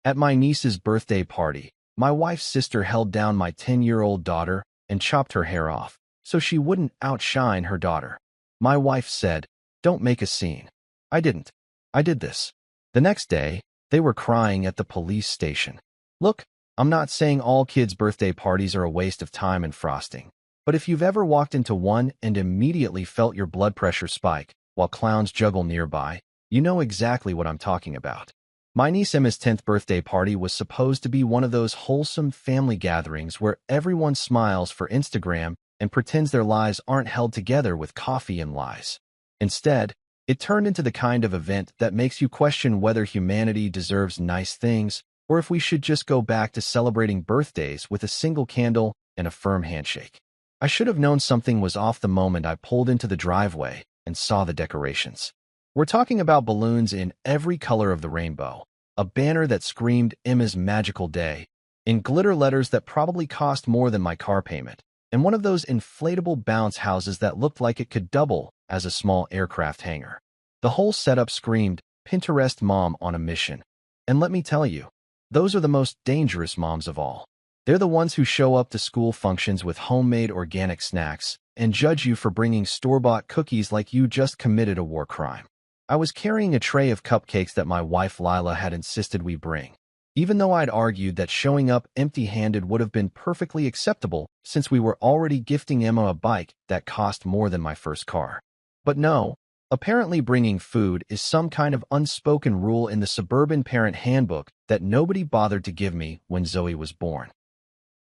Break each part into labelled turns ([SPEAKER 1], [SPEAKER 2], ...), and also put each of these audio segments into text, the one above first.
[SPEAKER 1] At my niece's birthday party, my wife's sister held down my 10-year-old daughter and chopped her hair off so she wouldn't outshine her daughter. My wife said, "Don't make a scene." I didn't. I did this. The next day, they were crying at the police station. Look, I'm not saying all kids' birthday parties are a waste of time and frosting, but if you've ever walked into one and immediately felt your blood pressure spike while clowns juggle nearby, you know exactly what I'm talking about. My niece Emma's 10th birthday party was supposed to be one of those wholesome family gatherings where everyone smiles for Instagram and pretends their lives aren't held together with coffee and lies. Instead, it turned into the kind of event that makes you question whether humanity deserves nice things or if we should just go back to celebrating birthdays with a single candle and a firm handshake. I should have known something was off the moment I pulled into the driveway and saw the decorations. We're talking about balloons in every color of the rainbow, a banner that screamed Emma's magical day, in glitter letters that probably cost more than my car payment, and one of those inflatable bounce houses that looked like it could double as a small aircraft hangar. The whole setup screamed Pinterest mom on a mission. And let me tell you, those are the most dangerous moms of all. They're the ones who show up to school functions with homemade organic snacks and judge you for bringing store-bought cookies like you just committed a war crime. I was carrying a tray of cupcakes that my wife Lila had insisted we bring, even though I'd argued that showing up empty-handed would have been perfectly acceptable since we were already gifting Emma a bike that cost more than my first car. But no, apparently bringing food is some kind of unspoken rule in the suburban parent handbook that nobody bothered to give me when Zoe was born.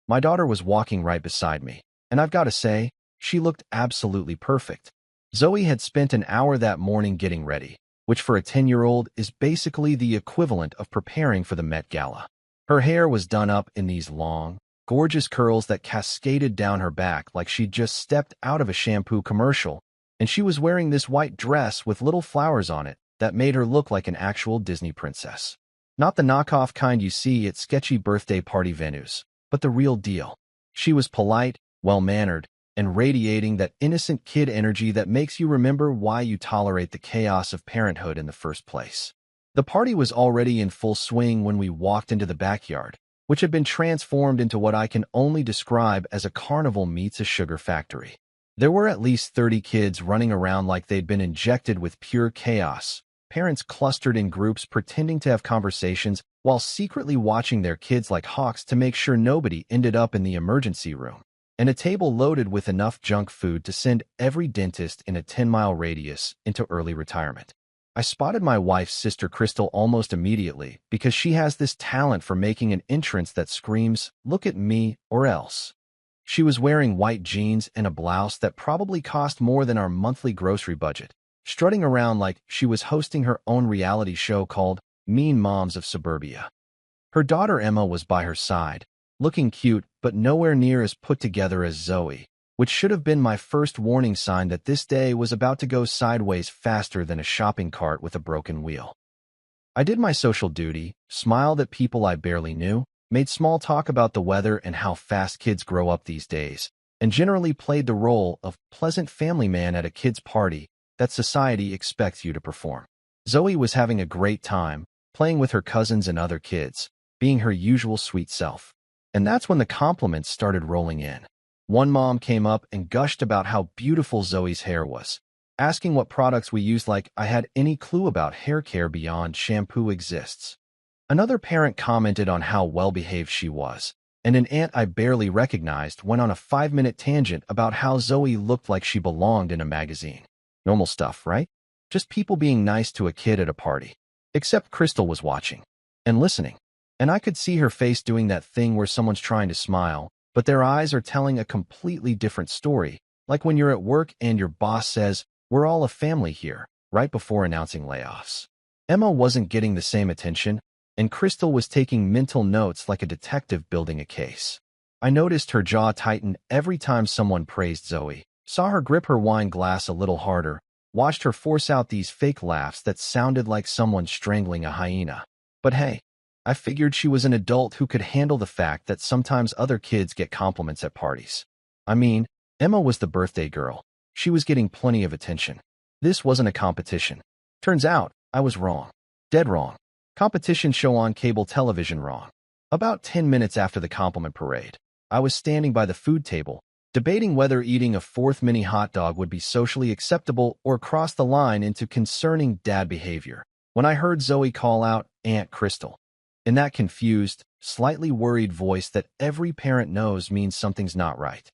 [SPEAKER 1] My daughter was walking right beside me, and I've got to say, she looked absolutely perfect. Zoe had spent an hour that morning getting ready, which for a 10-year-old is basically the equivalent of preparing for the Met Gala. Her hair was done up in these long, gorgeous curls that cascaded down her back like she'd just stepped out of a shampoo commercial, and she was wearing this white dress with little flowers on it that made her look like an actual Disney princess. Not the knockoff kind you see at sketchy birthday party venues, but the real deal. She was polite, well-mannered, and radiating that innocent kid energy that makes you remember why you tolerate the chaos of parenthood in the first place. The party was already in full swing when we walked into the backyard, which had been transformed into what I can only describe as a carnival meets a sugar factory. There were at least 30 kids running around like they'd been injected with pure chaos, parents clustered in groups pretending to have conversations while secretly watching their kids like hawks to make sure nobody ended up in the emergency room, and a table loaded with enough junk food to send every dentist in a 10-mile radius into early retirement. I spotted my wife's sister Crystal almost immediately because she has this talent for making an entrance that screams, "Look at me," or else. She was wearing white jeans and a blouse that probably cost more than our monthly grocery budget, strutting around like she was hosting her own reality show called Mean Moms of Suburbia. Her daughter Emma was by her side, looking cute but nowhere near as put together as Zoe, which should have been my first warning sign that this day was about to go sideways faster than a shopping cart with a broken wheel. I did my social duty, smiled at people I barely knew, made small talk about the weather and how fast kids grow up these days, and generally played the role of pleasant family man at a kid's party that society expects you to perform. Zoe was having a great time, playing with her cousins and other kids, being her usual sweet self. And that's when the compliments started rolling in. One mom came up and gushed about how beautiful Zoe's hair was, asking what products we used like I had any clue about hair care beyond shampoo exists. Another parent commented on how well-behaved she was, and an aunt I barely recognized went on a 5-minute tangent about how Zoe looked like she belonged in a magazine. Normal stuff, right? Just people being nice to a kid at a party. Except Crystal was watching and listening, and I could see her face doing that thing where someone's trying to smile, but their eyes are telling a completely different story, like when you're at work and your boss says, "We're all a family here," right before announcing layoffs. Emma wasn't getting the same attention, and Crystal was taking mental notes like a detective building a case. I noticed her jaw tighten every time someone praised Zoe, saw her grip her wine glass a little harder, watched her force out these fake laughs that sounded like someone strangling a hyena. But hey, I figured she was an adult who could handle the fact that sometimes other kids get compliments at parties. I mean, Emma was the birthday girl. She was getting plenty of attention. This wasn't a competition. Turns out, I was wrong. Dead wrong. Competition show on cable television wrong. About 10 minutes after the compliment parade, I was standing by the food table, debating whether eating a fourth mini hot dog would be socially acceptable or cross the line into concerning dad behavior, when I heard Zoe call out, "Aunt Crystal," in that confused, slightly worried voice that every parent knows means something's not right.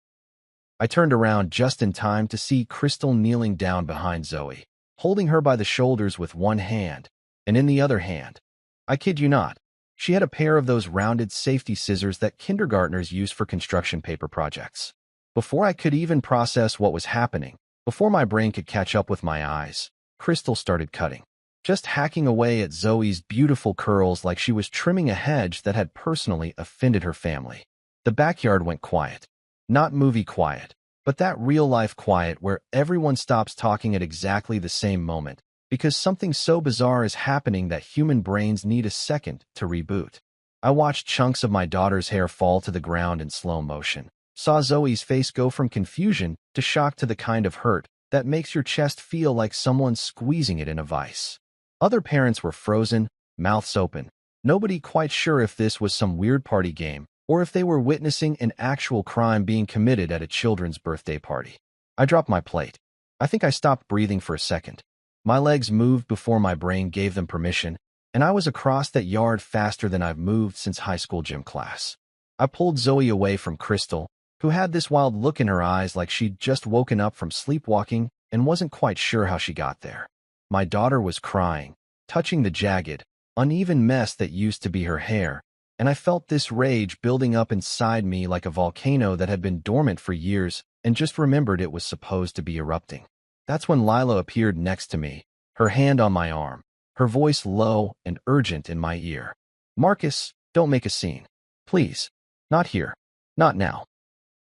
[SPEAKER 1] I turned around just in time to see Crystal kneeling down behind Zoe, holding her by the shoulders with one hand, and in the other hand, I kid you not, she had a pair of those rounded safety scissors that kindergartners use for construction paper projects. Before I could even process what was happening, before my brain could catch up with my eyes, Crystal started cutting, just hacking away at Zoe's beautiful curls like she was trimming a hedge that had personally offended her family. The backyard went quiet. Not movie quiet, but that real-life quiet where everyone stops talking at exactly the same moment, because something so bizarre is happening that human brains need a second to reboot. I watched chunks of my daughter's hair fall to the ground in slow motion, saw Zoe's face go from confusion to shock to the kind of hurt that makes your chest feel like someone's squeezing it in a vice. Other parents were frozen, mouths open, nobody quite sure if this was some weird party game or if they were witnessing an actual crime being committed at a children's birthday party. I dropped my plate. I think I stopped breathing for a second. My legs moved before my brain gave them permission, and I was across that yard faster than I've moved since high school gym class. I pulled Zoe away from Crystal, who had this wild look in her eyes like she'd just woken up from sleepwalking and wasn't quite sure how she got there. My daughter was crying, touching the jagged, uneven mess that used to be her hair, and I felt this rage building up inside me like a volcano that had been dormant for years and just remembered it was supposed to be erupting. That's when Lila appeared next to me, her hand on my arm, her voice low and urgent in my ear. "Marcus, don't make a scene. Please. Not here. Not now."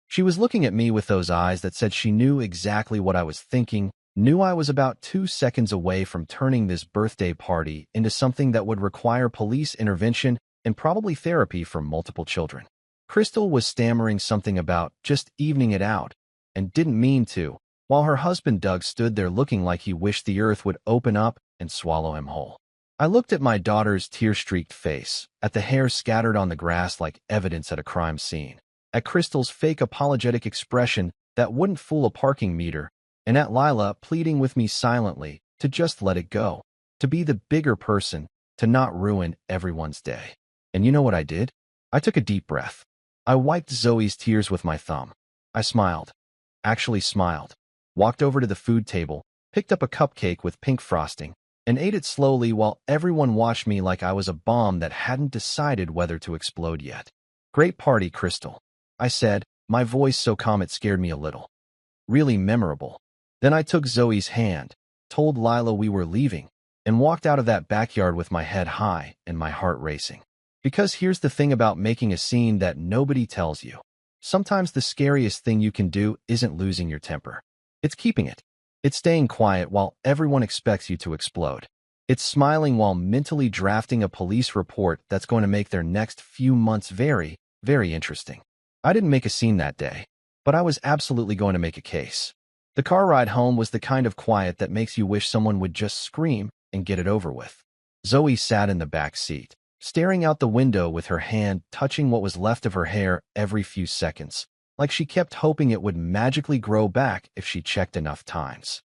[SPEAKER 1] She was looking at me with those eyes that said she knew exactly what I was thinking, knew I was about 2 seconds away from turning this birthday party into something that would require police intervention and probably therapy for multiple children. Crystal was stammering something about just evening it out, and didn't mean to, while her husband Doug stood there looking like he wished the earth would open up and swallow him whole. I looked at my daughter's tear-streaked face, at the hair scattered on the grass like evidence at a crime scene, at Crystal's fake apologetic expression that wouldn't fool a parking meter, and at Lila pleading with me silently to just let it go, to be the bigger person, to not ruin everyone's day. And you know what I did? I took a deep breath. I wiped Zoe's tears with my thumb. I smiled. Actually smiled. Walked over to the food table, picked up a cupcake with pink frosting, and ate it slowly while everyone watched me like I was a bomb that hadn't decided whether to explode yet. "Great party, Crystal," I said, my voice so calm it scared me a little. "Really memorable." Then I took Zoe's hand, told Lila we were leaving, and walked out of that backyard with my head high and my heart racing. Because here's the thing about making a scene that nobody tells you. Sometimes the scariest thing you can do isn't losing your temper. It's keeping it. It's staying quiet while everyone expects you to explode. It's smiling while mentally drafting a police report that's going to make their next few months very, very interesting. I didn't make a scene that day, but I was absolutely going to make a case. The car ride home was the kind of quiet that makes you wish someone would just scream and get it over with. Zoe sat in the back seat, staring out the window with her hand touching what was left of her hair every few seconds, like she kept hoping it would magically grow back if she checked enough times.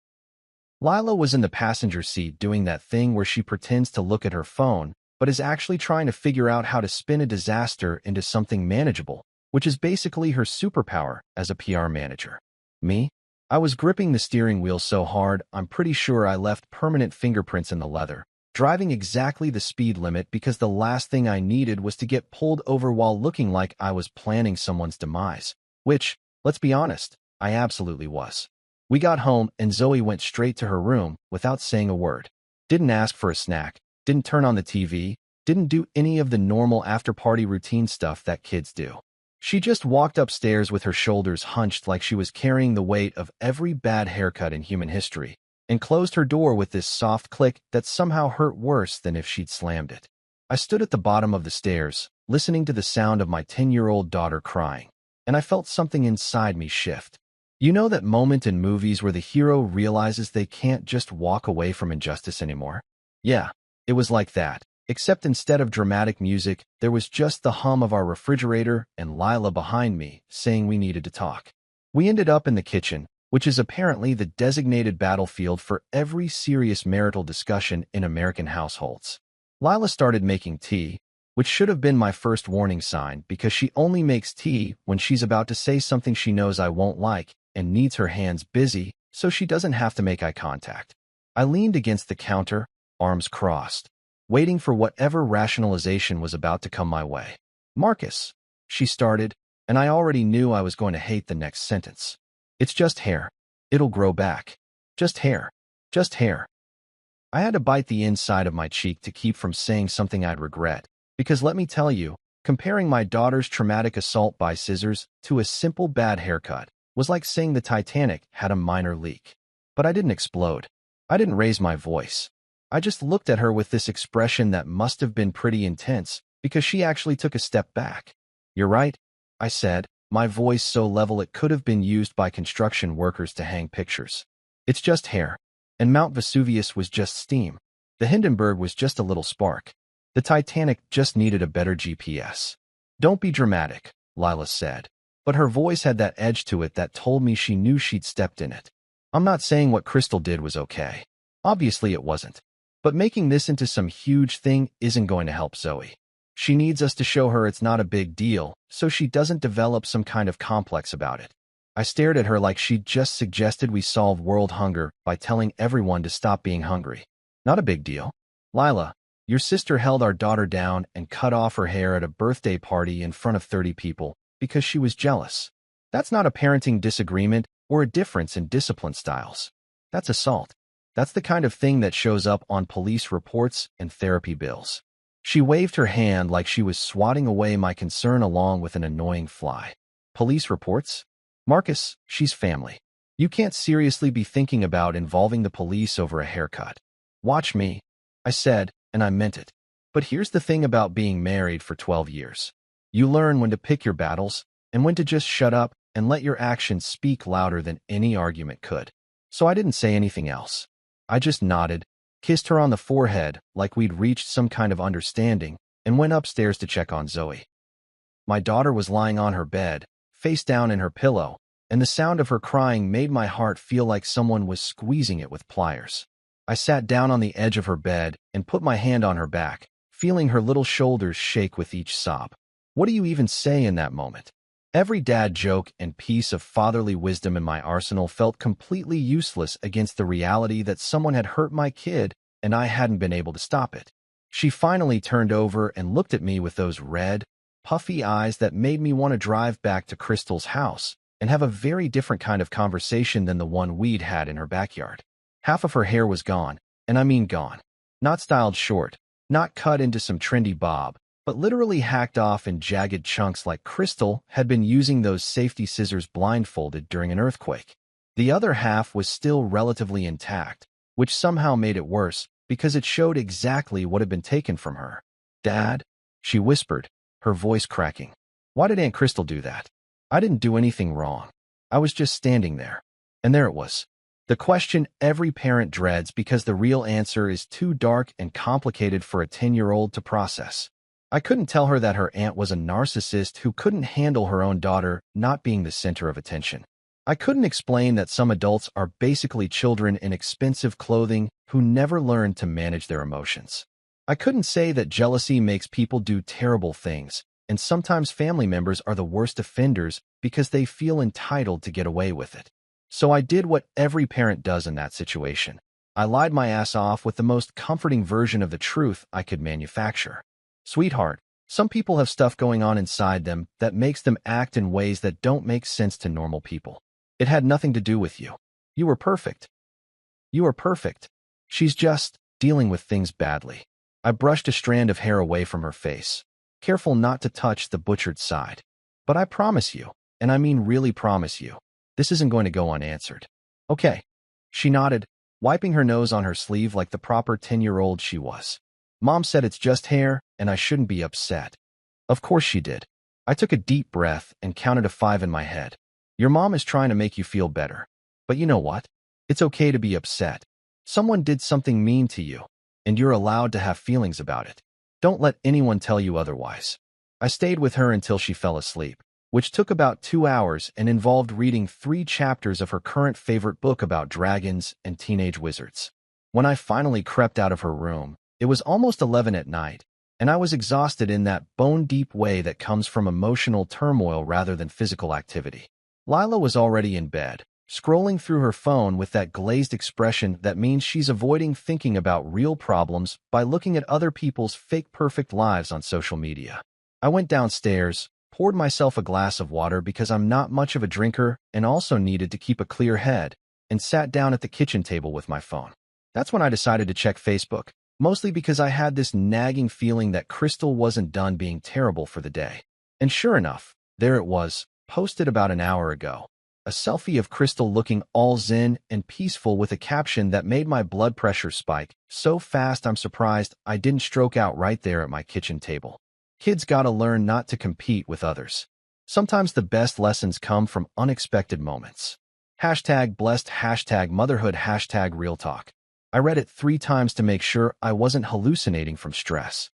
[SPEAKER 1] Lila was in the passenger seat doing that thing where she pretends to look at her phone, but is actually trying to figure out how to spin a disaster into something manageable, which is basically her superpower as a PR manager. Me? I was gripping the steering wheel so hard I'm pretty sure I left permanent fingerprints in the leather, driving exactly the speed limit because the last thing I needed was to get pulled over while looking like I was planning someone's demise, which, let's be honest, I absolutely was. We got home and Zoe went straight to her room without saying a word. Didn't ask for a snack, didn't turn on the TV, didn't do any of the normal after-party routine stuff that kids do. She just walked upstairs with her shoulders hunched like she was carrying the weight of every bad haircut in human history, and closed her door with this soft click that somehow hurt worse than if she'd slammed it. I stood at the bottom of the stairs, listening to the sound of my 10-year-old daughter crying, and I felt something inside me shift. You know that moment in movies where the hero realizes they can't just walk away from injustice anymore? Yeah, it was like that, Except instead of dramatic music, there was just the hum of our refrigerator and Lila behind me saying we needed to talk. We ended up in the kitchen, which is apparently the designated battlefield for every serious marital discussion in American households. Lila started making tea, which should have been my first warning sign because she only makes tea when she's about to say something she knows I won't like and needs her hands busy so she doesn't have to make eye contact. I leaned against the counter, arms crossed, waiting for whatever rationalization was about to come my way. Marcus, she started, and I already knew I was going to hate the next sentence. It's just hair. It'll grow back. Just hair. Just hair. I had to bite the inside of my cheek to keep from saying something I'd regret, because let me tell you, comparing my daughter's traumatic assault by scissors to a simple bad haircut was like saying the Titanic had a minor leak. But I didn't explode. I didn't raise my voice. I just looked at her with this expression that must have been pretty intense because she actually took a step back. You're right, I said, my voice so level it could have been used by construction workers to hang pictures. It's just hair. And Mount Vesuvius was just steam. The Hindenburg was just a little spark. The Titanic just needed a better GPS. Don't be dramatic, Lila said. But her voice had that edge to it that told me she knew she'd stepped in it. I'm not saying what Crystal did was okay. Obviously it wasn't. But making this into some huge thing isn't going to help Zoe. She needs us to show her it's not a big deal, so she doesn't develop some kind of complex about it. I stared at her like she'd just suggested we solve world hunger by telling everyone to stop being hungry. Not a big deal. Lila, your sister held our daughter down and cut off her hair at a birthday party in front of 30 people because she was jealous. That's not a parenting disagreement or a difference in discipline styles. That's assault. That's the kind of thing that shows up on police reports and therapy bills. She waved her hand like she was swatting away my concern along with an annoying fly. Police reports? Marcus, she's family. You can't seriously be thinking about involving the police over a haircut. Watch me, I said, and I meant it. But here's the thing about being married for 12 years. You learn when to pick your battles and when to just shut up and let your actions speak louder than any argument could. So I didn't say anything else. I just nodded, kissed her on the forehead like we'd reached some kind of understanding, and went upstairs to check on Zoe. My daughter was lying on her bed, face down in her pillow, and the sound of her crying made my heart feel like someone was squeezing it with pliers. I sat down on the edge of her bed and put my hand on her back, feeling her little shoulders shake with each sob. What do you even say in that moment? Every dad joke and piece of fatherly wisdom in my arsenal felt completely useless against the reality that someone had hurt my kid and I hadn't been able to stop it. She finally turned over and looked at me with those red, puffy eyes that made me want to drive back to Crystal's house and have a very different kind of conversation than the one we'd had in her backyard. Half of her hair was gone, and I mean gone. Not styled short, not cut into some trendy bob, but literally hacked off in jagged chunks like Crystal had been using those safety scissors blindfolded during an earthquake. The other half was still relatively intact, which somehow made it worse because it showed exactly what had been taken from her. Dad? She whispered, her voice cracking. Why did Aunt Crystal do that? I didn't do anything wrong. I was just standing there. And there it was. The question every parent dreads because the real answer is too dark and complicated for a 10-year-old to process. I couldn't tell her that her aunt was a narcissist who couldn't handle her own daughter not being the center of attention. I couldn't explain that some adults are basically children in expensive clothing who never learned to manage their emotions. I couldn't say that jealousy makes people do terrible things, and sometimes family members are the worst offenders because they feel entitled to get away with it. So I did what every parent does in that situation. I lied my ass off with the most comforting version of the truth I could manufacture. Sweetheart, some people have stuff going on inside them that makes them act in ways that don't make sense to normal people. It had nothing to do with you. You were perfect. You are perfect. She's just dealing with things badly. I brushed a strand of hair away from her face, careful not to touch the butchered side. But I promise you, and I mean really promise you, this isn't going to go unanswered. Okay. She nodded, wiping her nose on her sleeve like the proper 10-year-old she was. Mom said it's just hair, and I shouldn't be upset. Of course she did. I took a deep breath and counted to 5 in my head. Your mom is trying to make you feel better. But you know what? It's okay to be upset. Someone did something mean to you, and you're allowed to have feelings about it. Don't let anyone tell you otherwise. I stayed with her until she fell asleep, which took about 2 hours and involved reading 3 chapters of her current favorite book about dragons and teenage wizards. When I finally crept out of her room, it was almost 11 at night, and I was exhausted in that bone-deep way that comes from emotional turmoil rather than physical activity. Lila was already in bed, scrolling through her phone with that glazed expression that means she's avoiding thinking about real problems by looking at other people's fake perfect lives on social media. I went downstairs, poured myself a glass of water because I'm not much of a drinker and also needed to keep a clear head, and sat down at the kitchen table with my phone. That's when I decided to check Facebook, mostly because I had this nagging feeling that Crystal wasn't done being terrible for the day. And sure enough, there it was, posted about an hour ago. A selfie of Crystal looking all zen and peaceful with a caption that made my blood pressure spike so fast I'm surprised I didn't stroke out right there at my kitchen table. Kids gotta learn not to compete with others. Sometimes the best lessons come from unexpected moments. #blessed, #motherhood, #real talk. I read it 3 times to make sure I wasn't hallucinating from stress.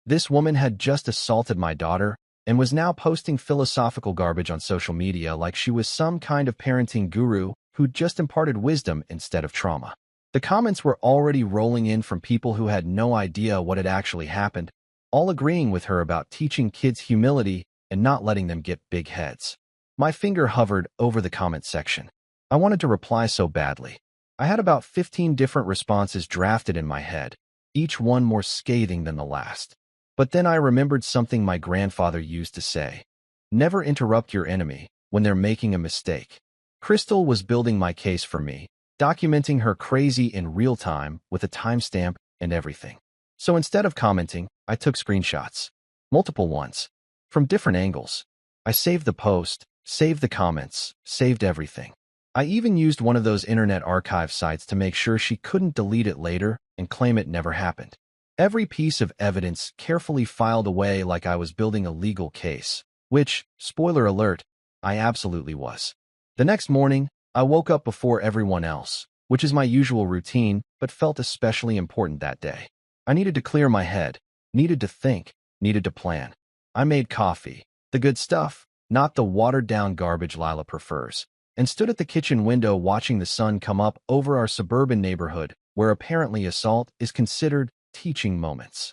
[SPEAKER 1] This woman had just assaulted my daughter and was now posting philosophical garbage on social media like she was some kind of parenting guru who just imparted wisdom instead of trauma. The comments were already rolling in from people who had no idea what had actually happened, all agreeing with her about teaching kids humility and not letting them get big heads. My finger hovered over the comment section. I wanted to reply so badly. I had about 15 different responses drafted in my head, each one more scathing than the last. But then I remembered something my grandfather used to say. Never interrupt your enemy when they're making a mistake. Crystal was building my case for me, documenting her crazy in real time with a timestamp and everything. So instead of commenting, I took screenshots. Multiple ones. From different angles. I saved the post, saved the comments, saved everything. I even used one of those internet archive sites to make sure she couldn't delete it later and claim it never happened. Every piece of evidence carefully filed away like I was building a legal case, which, spoiler alert, I absolutely was. The next morning, I woke up before everyone else, which is my usual routine, but felt especially important that day. I needed to clear my head, needed to think, needed to plan. I made coffee, the good stuff, not the watered-down garbage Lila prefers, and stood at the kitchen window watching the sun come up over our suburban neighborhood, where apparently assault is considered teaching moments.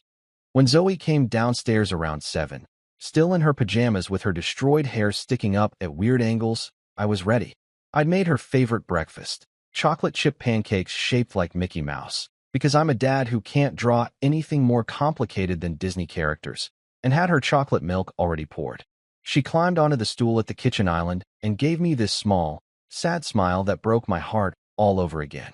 [SPEAKER 1] When Zoe came downstairs around 7, still in her pajamas with her destroyed hair sticking up at weird angles, I was ready. I'd made her favorite breakfast, chocolate chip pancakes shaped like Mickey Mouse, because I'm a dad who can't draw anything more complicated than Disney characters, and had her chocolate milk already poured. She climbed onto the stool at the kitchen island and gave me this small, sad smile that broke my heart all over again.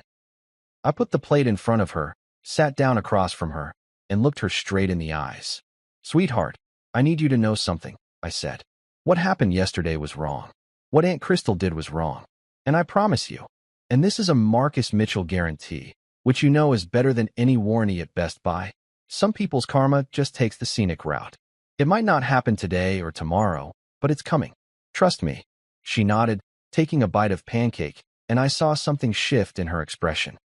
[SPEAKER 1] I put the plate in front of her, sat down across from her, and looked her straight in the eyes. "Sweetheart, I need you to know something," I said. "What happened yesterday was wrong. What Aunt Crystal did was wrong. And I promise you, and this is a Marcus Mitchell guarantee, which you know is better than any warranty at Best Buy, some people's karma just takes the scenic route. It might not happen today or tomorrow, but it's coming. Trust me." She nodded, taking a bite of pancake, and I saw something shift in her expression.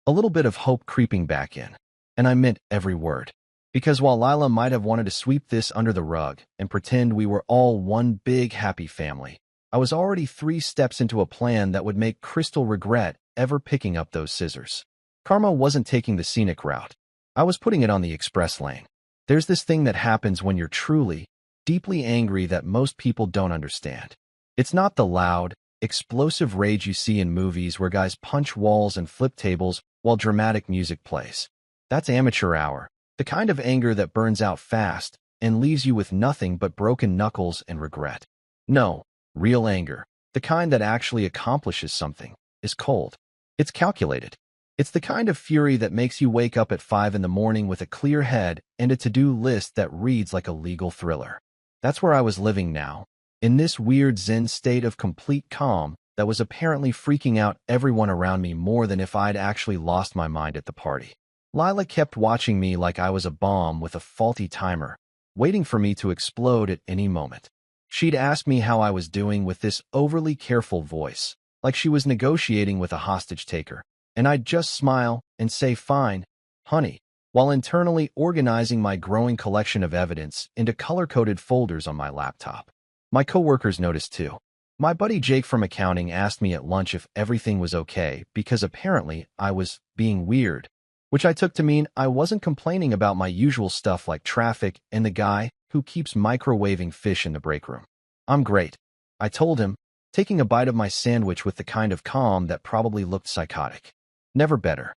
[SPEAKER 1] A little bit of hope creeping back in, and I meant every word. Because while Lila might have wanted to sweep this under the rug and pretend we were all one big happy family, I was already 3 steps into a plan that would make Crystal regret ever picking up those scissors. Karma wasn't taking the scenic route. I was putting it on the express lane. There's this thing that happens when you're truly, deeply angry that most people don't understand. It's not the loud, explosive rage you see in movies where guys punch walls and flip tables while dramatic music plays. That's amateur hour, the kind of anger that burns out fast and leaves you with nothing but broken knuckles and regret. No, real anger, the kind that actually accomplishes something, is cold. It's calculated. It's the kind of fury that makes you wake up at 5 in the morning with a clear head and a to-do list that reads like a legal thriller. That's where I was living now, in this weird zen state of complete calm that was apparently freaking out everyone around me more than if I'd actually lost my mind at the party. Lila kept watching me like I was a bomb with a faulty timer, waiting for me to explode at any moment. She'd ask me how I was doing with this overly careful voice, like she was negotiating with a hostage taker, and I'd just smile and say, "Fine, honey, while internally organizing my growing collection of evidence into color-coded folders on my laptop. My coworkers noticed too. My buddy Jake from accounting asked me at lunch if everything was okay because apparently I was being weird, which I took to mean I wasn't complaining about my usual stuff like traffic and the guy who keeps microwaving fish in the break room. I'm great, I told him, taking a bite of my sandwich with the kind of calm that probably looked psychotic. Never better.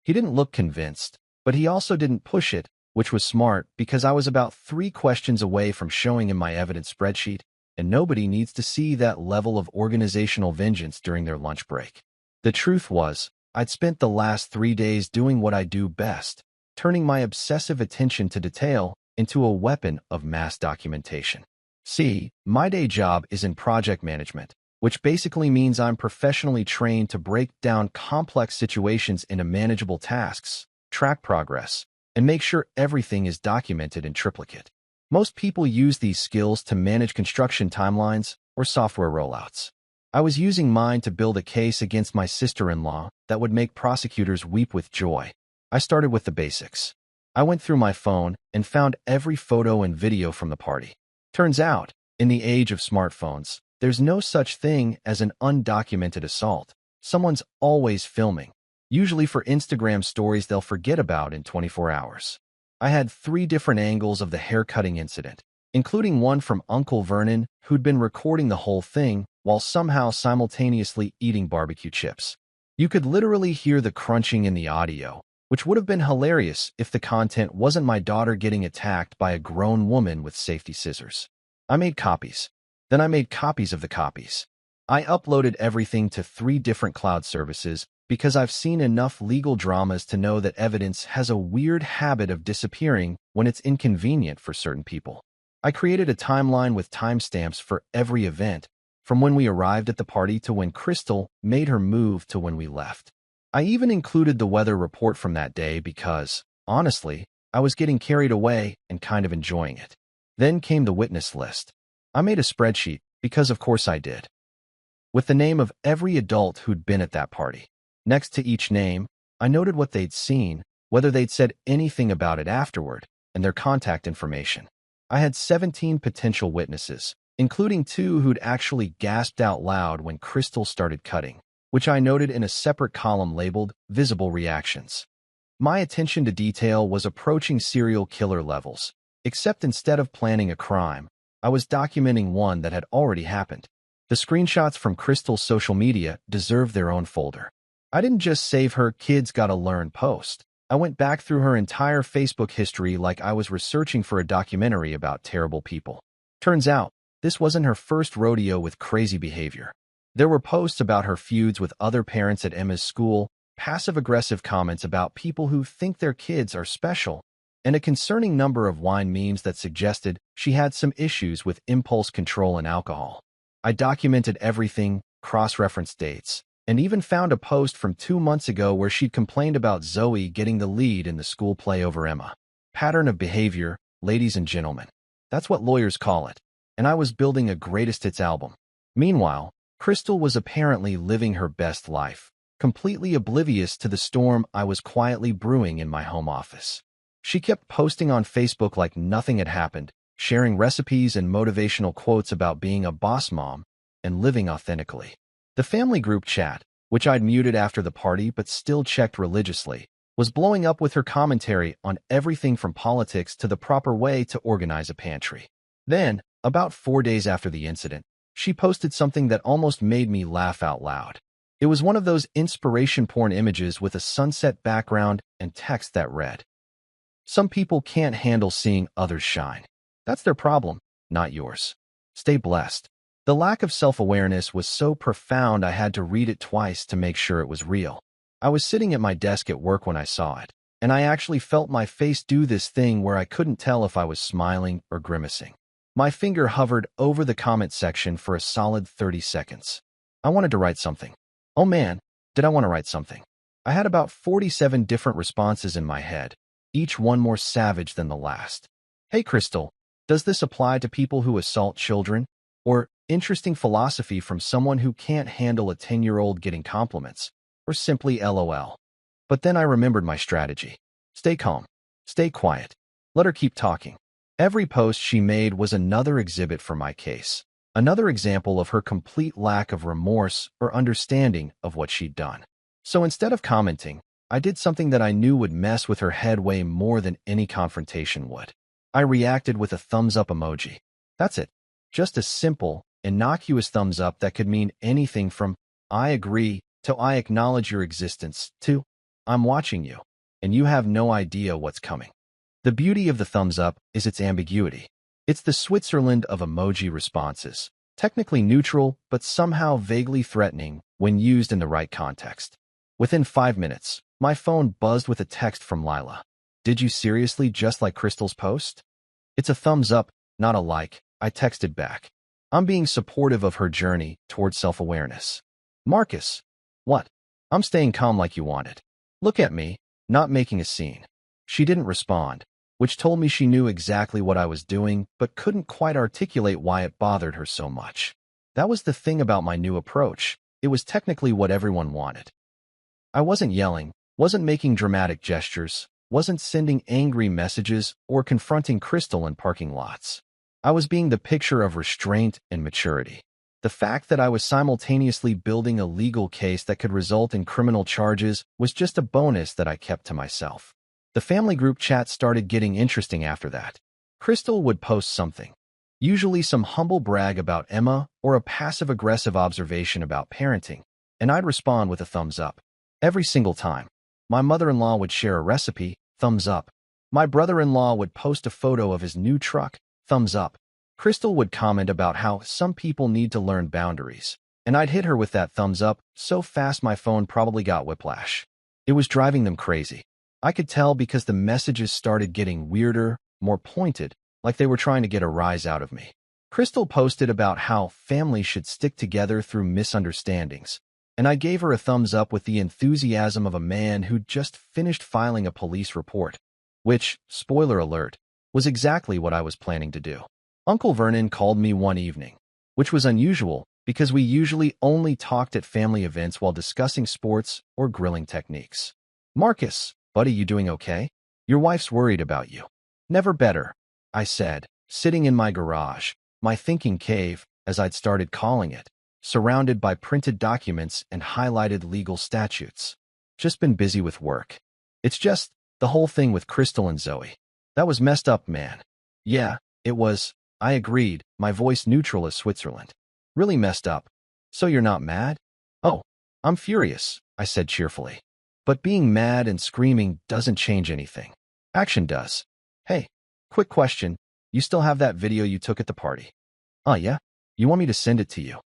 [SPEAKER 1] He didn't look convinced, but he also didn't push it, which was smart because I was about 3 questions away from showing him my evidence spreadsheet, and nobody needs to see that level of organizational vengeance during their lunch break. The truth was, I'd spent the last 3 days doing what I do best, turning my obsessive attention to detail into a weapon of mass documentation. See, my day job is in project management, which basically means I'm professionally trained to break down complex situations into manageable tasks, track progress, and make sure everything is documented in triplicate. Most people use these skills to manage construction timelines or software rollouts. I was using mine to build a case against my sister-in-law that would make prosecutors weep with joy. I started with the basics. I went through my phone and found every photo and video from the party. Turns out, in the age of smartphones, there's no such thing as an undocumented assault. Someone's always filming, usually for Instagram stories they'll forget about in 24 hours. I had 3 different angles of the haircutting incident, including one from Uncle Vernon, who'd been recording the whole thing while somehow simultaneously eating barbecue chips. You could literally hear the crunching in the audio, which would have been hilarious if the content wasn't my daughter getting attacked by a grown woman with safety scissors. I made copies. Then I made copies of the copies. I uploaded everything to 3 different cloud services because I've seen enough legal dramas to know that evidence has a weird habit of disappearing when it's inconvenient for certain people. I created a timeline with timestamps for every event, from when we arrived at the party to when Crystal made her move to when we left. I even included the weather report from that day because, honestly, I was getting carried away and kind of enjoying it. Then came the witness list. I made a spreadsheet because of course I did, with the name of every adult who'd been at that party. Next to each name, I noted what they'd seen, whether they'd said anything about it afterward, and their contact information. I had 17 potential witnesses, including 2 who'd actually gasped out loud when Crystal started cutting, which I noted in a separate column labeled Visible Reactions. My attention to detail was approaching serial killer levels, except instead of planning a crime, I was documenting one that had already happened. The screenshots from Crystal's social media deserve their own folder. I didn't just save her "kids gotta learn" post. I went back through her entire Facebook history like I was researching for a documentary about terrible people. Turns out, this wasn't her first rodeo with crazy behavior. There were posts about her feuds with other parents at Emma's school, passive-aggressive comments about people who think their kids are special, and a concerning number of wine memes that suggested she had some issues with impulse control and alcohol. I documented everything, cross-referenced dates, and even found a post from 2 months ago where she'd complained about Zoe getting the lead in the school play over Emma. Pattern of behavior, ladies and gentlemen. That's what lawyers call it. And I was building a greatest hits album. Meanwhile, Crystal was apparently living her best life, completely oblivious to the storm I was quietly brewing in my home office. She kept posting on Facebook like nothing had happened, sharing recipes and motivational quotes about being a boss mom and living authentically. The family group chat, which I'd muted after the party but still checked religiously, was blowing up with her commentary on everything from politics to the proper way to organize a pantry. Then, about 4 days after the incident, she posted something that almost made me laugh out loud. It was one of those inspiration porn images with a sunset background and text that read, "Some people can't handle seeing others shine. That's their problem, not yours. Stay blessed." The lack of self-awareness was so profound I had to read it twice to make sure it was real. I was sitting at my desk at work when I saw it, and I actually felt my face do this thing where I couldn't tell if I was smiling or grimacing. My finger hovered over the comment section for a solid 30 seconds. I wanted to write something. Oh man, did I want to write something. I had about 47 different responses in my head, each one more savage than the last. Hey Crystal, does this apply to people who assault children? Or, interesting philosophy from someone who can't handle a 10-year-old getting compliments? Or simply LOL. But then I remembered my strategy. Stay calm. Stay quiet. Let her keep talking. Every post she made was another exhibit for my case. Another example of her complete lack of remorse or understanding of what she'd done. So instead of commenting, I did something that I knew would mess with her head way more than any confrontation would. I reacted with a thumbs up emoji. That's it. Just a simple, innocuous thumbs up that could mean anything from "I agree" to "I acknowledge your existence" to "I'm watching you, and you have no idea what's coming." The beauty of the thumbs up is its ambiguity. It's the Switzerland of emoji responses, technically neutral but somehow vaguely threatening when used in the right context. Within 5 minutes, my phone buzzed with a text from Lila. "Did you seriously just like Crystal's post?" "It's a thumbs up, not a like," I texted back. I'm being supportive of her journey towards self-awareness. "Marcus, what?" "I'm staying calm like you wanted. Look at me, not making a scene." She didn't respond, which told me she knew exactly what I was doing but couldn't quite articulate why it bothered her so much. That was the thing about my new approach. It was technically what everyone wanted. I wasn't yelling, wasn't making dramatic gestures, wasn't sending angry messages or confronting Crystal in parking lots. I was being the picture of restraint and maturity. The fact that I was simultaneously building a legal case that could result in criminal charges was just a bonus that I kept to myself. The family group chat started getting interesting after that. Crystal would post something, usually some humble brag about Emma or a passive-aggressive observation about parenting, and I'd respond with a thumbs up. Every single time. My mother-in-law would share a recipe, thumbs up. My brother-in-law would post a photo of his new truck, thumbs up. Crystal would comment about how some people need to learn boundaries, and I'd hit her with that thumbs up so fast my phone probably got whiplash. It was driving them crazy. I could tell because the messages started getting weirder, more pointed, like they were trying to get a rise out of me. Crystal posted about how families should stick together through misunderstandings, and I gave her a thumbs up with the enthusiasm of a man who'd just finished filing a police report, which, spoiler alert, was exactly what I was planning to do. Uncle Vernon called me one evening, which was unusual because we usually only talked at family events while discussing sports or grilling techniques. "Marcus, buddy, you doing okay? Your wife's worried about you." "Never better," I said, sitting in my garage, my thinking cave, as I'd started calling it, surrounded by printed documents and highlighted legal statutes. "Just been busy with work. It's just the whole thing with Crystal and Zoe. That was messed up, man." "Yeah, it was," I agreed, my voice neutral as Switzerland. "Really messed up. So you're not mad?" "Oh, I'm furious," I said cheerfully. But being mad and screaming doesn't change anything. Action does. "Hey, quick question. You still have that video you took at the party?" "Oh, yeah? You want me to send it to you?"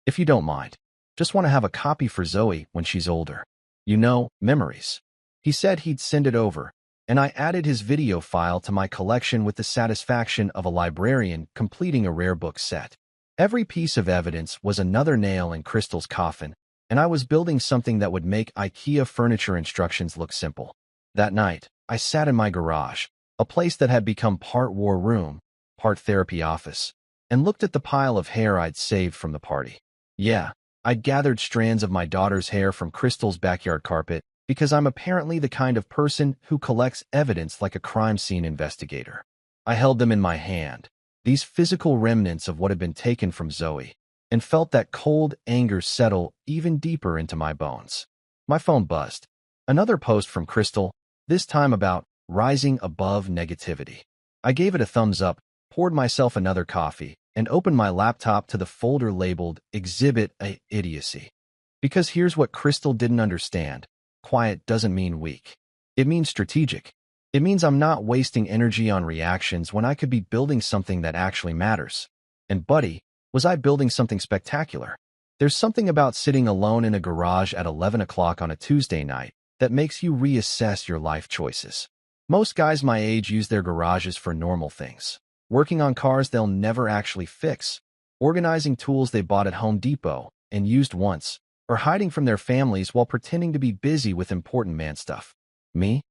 [SPEAKER 1] "If you don't mind. Just want to have a copy for Zoe when she's older. You know, memories." He said he'd send it over, and I added his video file to my collection with the satisfaction of a librarian completing a rare book set. Every piece of evidence was another nail in Crystal's coffin, and I was building something that would make IKEA furniture instructions look simple. That night, I sat in my garage, a place that had become part war room, part therapy office, and looked at the pile of hair I'd saved from the party. Yeah, I'd gathered strands of my daughter's hair from Crystal's backyard carpet because I'm apparently the kind of person who collects evidence like a crime scene investigator. I held them in my hand, these physical remnants of what had been taken from Zoe, and felt that cold anger settle even deeper into my bones. My phone buzzed. Another post from Crystal, this time about rising above negativity. I gave it a thumbs up, poured myself another coffee, and opened my laptop to the folder labeled Exhibit A Idiocy. Because here's what Crystal didn't understand. Quiet doesn't mean weak. It means strategic. It means I'm not wasting energy on reactions when I could be building something that actually matters. And buddy, was I building something spectacular? There's something about sitting alone in a garage at 11 o'clock on a Tuesday night that makes you reassess your life choices. Most guys my age use their garages for normal things. Working on cars they'll never actually fix, organizing tools they bought at Home Depot and used once, or hiding from their families while pretending to be busy with important man stuff. Me?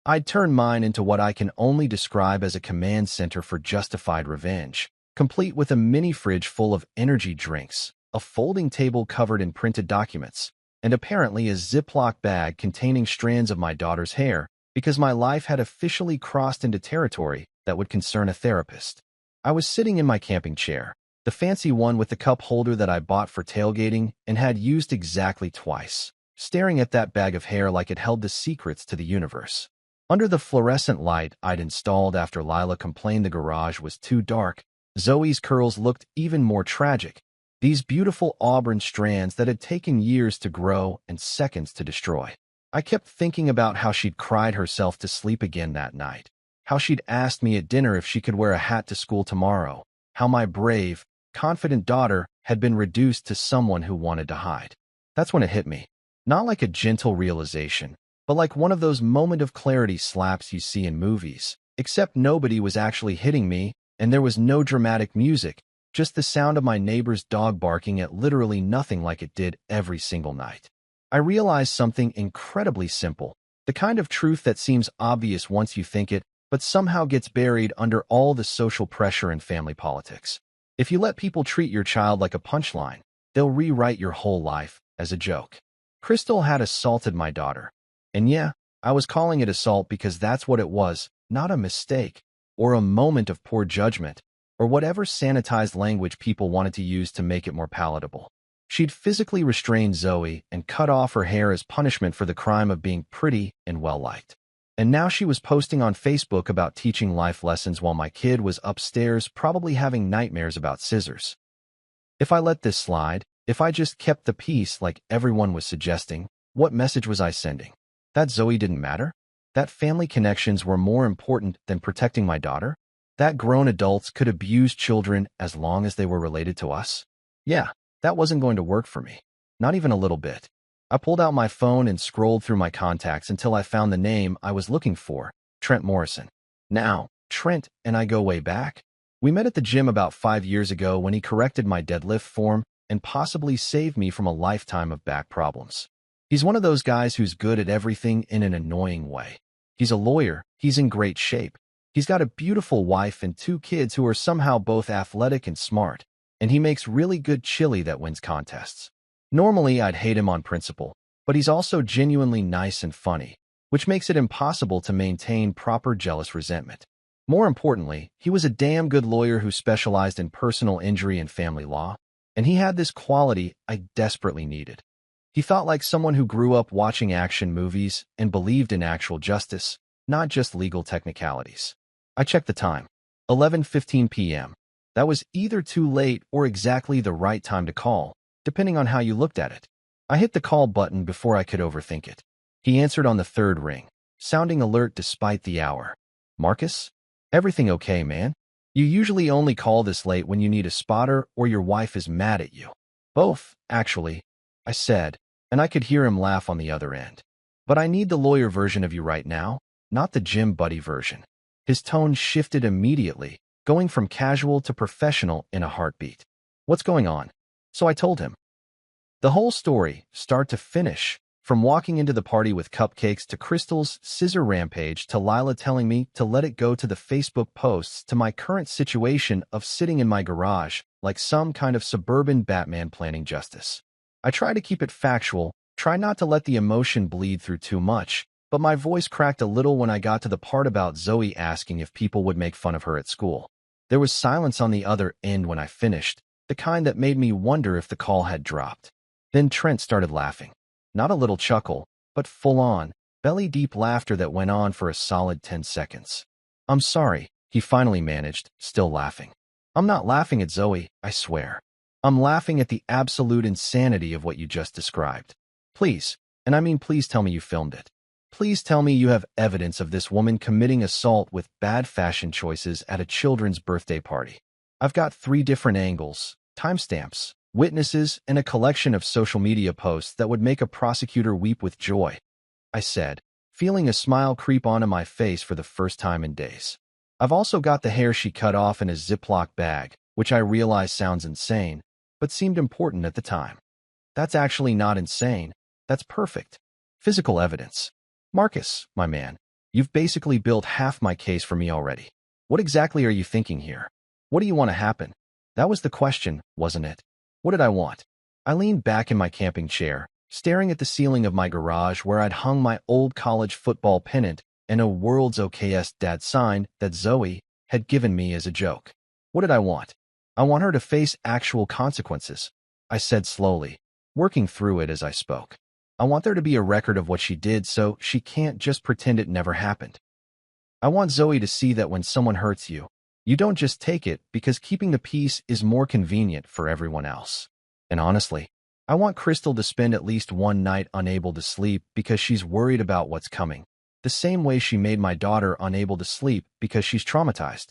[SPEAKER 1] I'd turn mine into what I can only describe as a command center for justified revenge, complete with a mini fridge full of energy drinks, a folding table covered in printed documents, and apparently a Ziploc bag containing strands of my daughter's hair because my life had officially crossed into territory that would concern a therapist. I was sitting in my camping chair, the fancy one with the cup holder that I bought for tailgating and had used exactly twice, staring at that bag of hair like it held the secrets to the universe. Under the fluorescent light I'd installed after Lila complained the garage was too dark, Zoe's curls looked even more tragic. These beautiful auburn strands that had taken years to grow and seconds to destroy. I kept thinking about how she'd cried herself to sleep again that night, how she'd asked me at dinner if she could wear a hat to school tomorrow, how my brave, confident daughter had been reduced to someone who wanted to hide. That's when it hit me. Not like a gentle realization, but like one of those moment of clarity slaps you see in movies, except nobody was actually hitting me, and there was no dramatic music, just the sound of my neighbor's dog barking at literally nothing like it did every single night. I realized something incredibly simple, the kind of truth that seems obvious once you think it, but somehow gets buried under all the social pressure and family politics. If you let people treat your child like a punchline, they'll rewrite your whole life as a joke. Crystal had assaulted my daughter. And yeah, I was calling it assault because that's what it was, not a mistake, or a moment of poor judgment, or whatever sanitized language people wanted to use to make it more palatable. She'd physically restrained Zoe and cut off her hair as punishment for the crime of being pretty and well-liked. And now she was posting on Facebook about teaching life lessons while my kid was upstairs probably having nightmares about scissors. If I let this slide, if I just kept the peace like everyone was suggesting, what message was I sending? That Zoe didn't matter? That family connections were more important than protecting my daughter? That grown adults could abuse children as long as they were related to us? Yeah, that wasn't going to work for me. Not even a little bit. I pulled out my phone and scrolled through my contacts until I found the name I was looking for, Trent Morrison. Now, Trent and I go way back. We met at the gym about 5 years ago when he corrected my deadlift form and possibly saved me from a lifetime of back problems. He's one of those guys who's good at everything in an annoying way. He's a lawyer, he's in great shape. He's got a beautiful wife and 2 kids who are somehow both athletic and smart, and he makes really good chili that wins contests. Normally, I'd hate him on principle, but he's also genuinely nice and funny, which makes it impossible to maintain proper jealous resentment. More importantly, he was a damn good lawyer who specialized in personal injury and family law, and he had this quality I desperately needed. He thought like someone who grew up watching action movies and believed in actual justice, not just legal technicalities. I checked the time. 11:15 p.m. That was either too late or exactly the right time to call, depending on how you looked at it. I hit the call button before I could overthink it. He answered on the 3rd ring, sounding alert despite the hour. Marcus? Everything okay, man? You usually only call this late when you need a spotter or your wife is mad at you. Both, actually, I said, and I could hear him laugh on the other end. But I need the lawyer version of you right now, not the gym buddy version. His tone shifted immediately, going from casual to professional in a heartbeat. What's going on? So I told him. The whole story, start to finish, from walking into the party with cupcakes to Crystal's scissor rampage to Lila telling me to let it go to the Facebook posts to my current situation of sitting in my garage like some kind of suburban Batman planning justice. I try to keep it factual, try not to let the emotion bleed through too much, but my voice cracked a little when I got to the part about Zoe asking if people would make fun of her at school. There was silence on the other end when I finished, the kind that made me wonder if the call had dropped. Then Trent started laughing. Not a little chuckle, but full-on, belly-deep laughter that went on for a solid 10 seconds. I'm sorry, he finally managed, still laughing. I'm not laughing at Zoe, I swear. I'm laughing at the absolute insanity of what you just described. Please, and I mean please tell me you filmed it. Please tell me you have evidence of this woman committing assault with bad fashion choices at a children's birthday party. I've got 3 different angles, timestamps, witnesses, and a collection of social media posts that would make a prosecutor weep with joy, I said, feeling a smile creep onto my face for the first time in days. I've also got the hair she cut off in a Ziploc bag, which I realize sounds insane, but seemed important at the time. That's actually not insane. That's perfect. Physical evidence. Marcus, my man, you've basically built half my case for me already. What exactly are you thinking here? What do you want to happen? That was the question, wasn't it? What did I want? I leaned back in my camping chair, staring at the ceiling of my garage where I'd hung my old college football pennant and a world's okayest dad sign that Zoe had given me as a joke. What did I want? I want her to face actual consequences, I said slowly, working through it as I spoke. I want there to be a record of what she did so she can't just pretend it never happened. I want Zoe to see that when someone hurts you, you don't just take it because keeping the peace is more convenient for everyone else. And honestly, I want Crystal to spend at least one night unable to sleep because she's worried about what's coming, the same way she made my daughter unable to sleep because she's traumatized.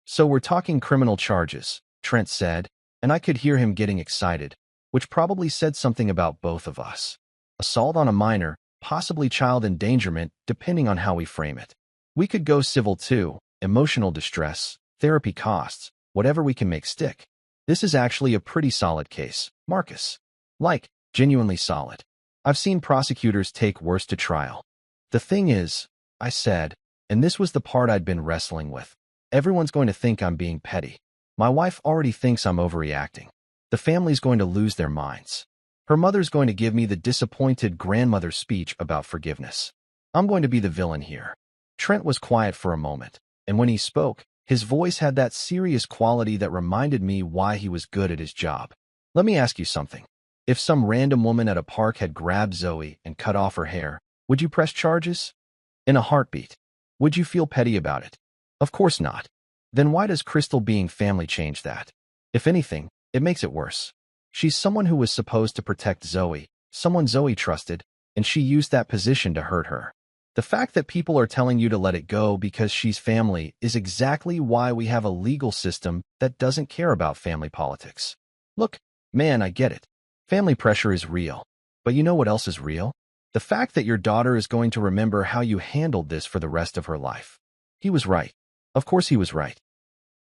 [SPEAKER 1] So we're talking criminal charges, Trent said, and I could hear him getting excited, which probably said something about both of us. Assault on a minor, possibly child endangerment, depending on how we frame it. We could go civil too, emotional distress, therapy costs, whatever we can make stick. This is actually a pretty solid case, Marcus. Like, genuinely solid. I've seen prosecutors take worse to trial. The thing is, I said, and this was the part I'd been wrestling with, everyone's going to think I'm being petty. My wife already thinks I'm overreacting. The family's going to lose their minds. Her mother's going to give me the disappointed grandmother speech about forgiveness. I'm going to be the villain here. Trent was quiet for a moment, and when he spoke, his voice had that serious quality that reminded me why he was good at his job. Let me ask you something. If some random woman at a park had grabbed Zoe and cut off her hair, would you press charges? In a heartbeat. Would you feel petty about it? Of course not. Then why does Crystal being family change that? If anything, it makes it worse. She's someone who was supposed to protect Zoe, someone Zoe trusted, and she used that position to hurt her. The fact that people are telling you to let it go because she's family is exactly why we have a legal system that doesn't care about family politics. Look, man, I get it. Family pressure is real. But you know what else is real? The fact that your daughter is going to remember how you handled this for the rest of her life. He was right. Of course he was right.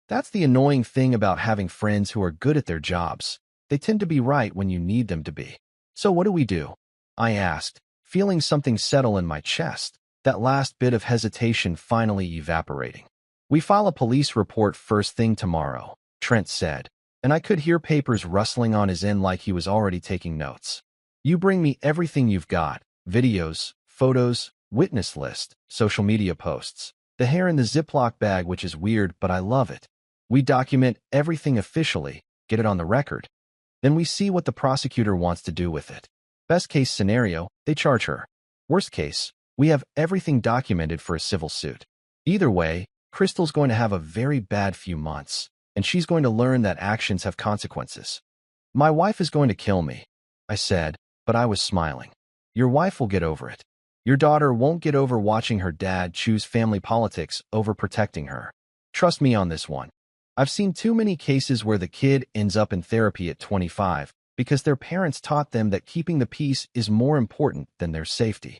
[SPEAKER 1] That's the annoying thing about having friends who are good at their jobs. They tend to be right when you need them to be. So what do? I asked, feeling something settle in my chest, that last bit of hesitation finally evaporating. We file a police report first thing tomorrow, Trent said, and I could hear papers rustling on his end like he was already taking notes. You bring me everything you've got, videos, photos, witness list, social media posts, the hair in the Ziploc bag, which is weird, but I love it. We document everything officially, get it on the record. Then we see what the prosecutor wants to do with it. Best case scenario, they charge her. Worst case, we have everything documented for a civil suit. Either way, Crystal's going to have a very bad few months, and she's going to learn that actions have consequences. My wife is going to kill me, I said, but I was smiling. Your wife will get over it. Your daughter won't get over watching her dad choose family politics over protecting her. Trust me on this one. I've seen too many cases where the kid ends up in therapy at 25 because their parents taught them that keeping the peace is more important than their safety.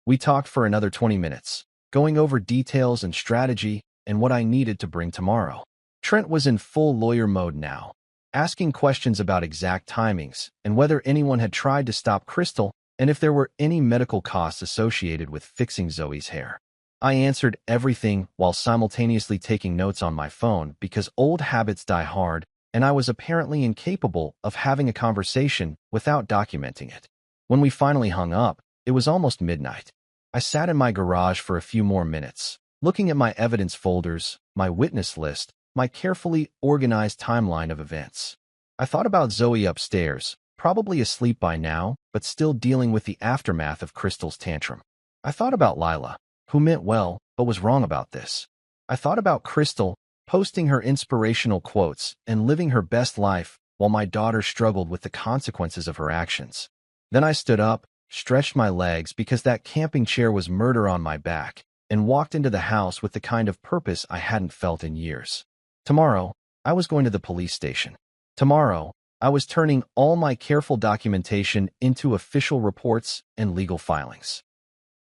[SPEAKER 1] We talked for another 20 minutes, going over details and strategy and what I needed to bring tomorrow. Trent was in full lawyer mode now, asking questions about exact timings and whether anyone had tried to stop Crystal and if there were any medical costs associated with fixing Zoe's hair. I answered everything while simultaneously taking notes on my phone because old habits die hard, and I was apparently incapable of having a conversation without documenting it. When we finally hung up, it was almost midnight. I sat in my garage for a few more minutes, looking at my evidence folders, my witness list, my carefully organized timeline of events. I thought about Zoe upstairs, probably asleep by now, but still dealing with the aftermath of Crystal's tantrum. I thought about Lila, who meant well, but was wrong about this. I thought about Crystal, posting her inspirational quotes and living her best life while my daughter struggled with the consequences of her actions. Then I stood up, stretched my legs because that camping chair was murder on my back, and walked into the house with the kind of purpose I hadn't felt in years. Tomorrow, I was going to the police station. Tomorrow, I was turning all my careful documentation into official reports and legal filings.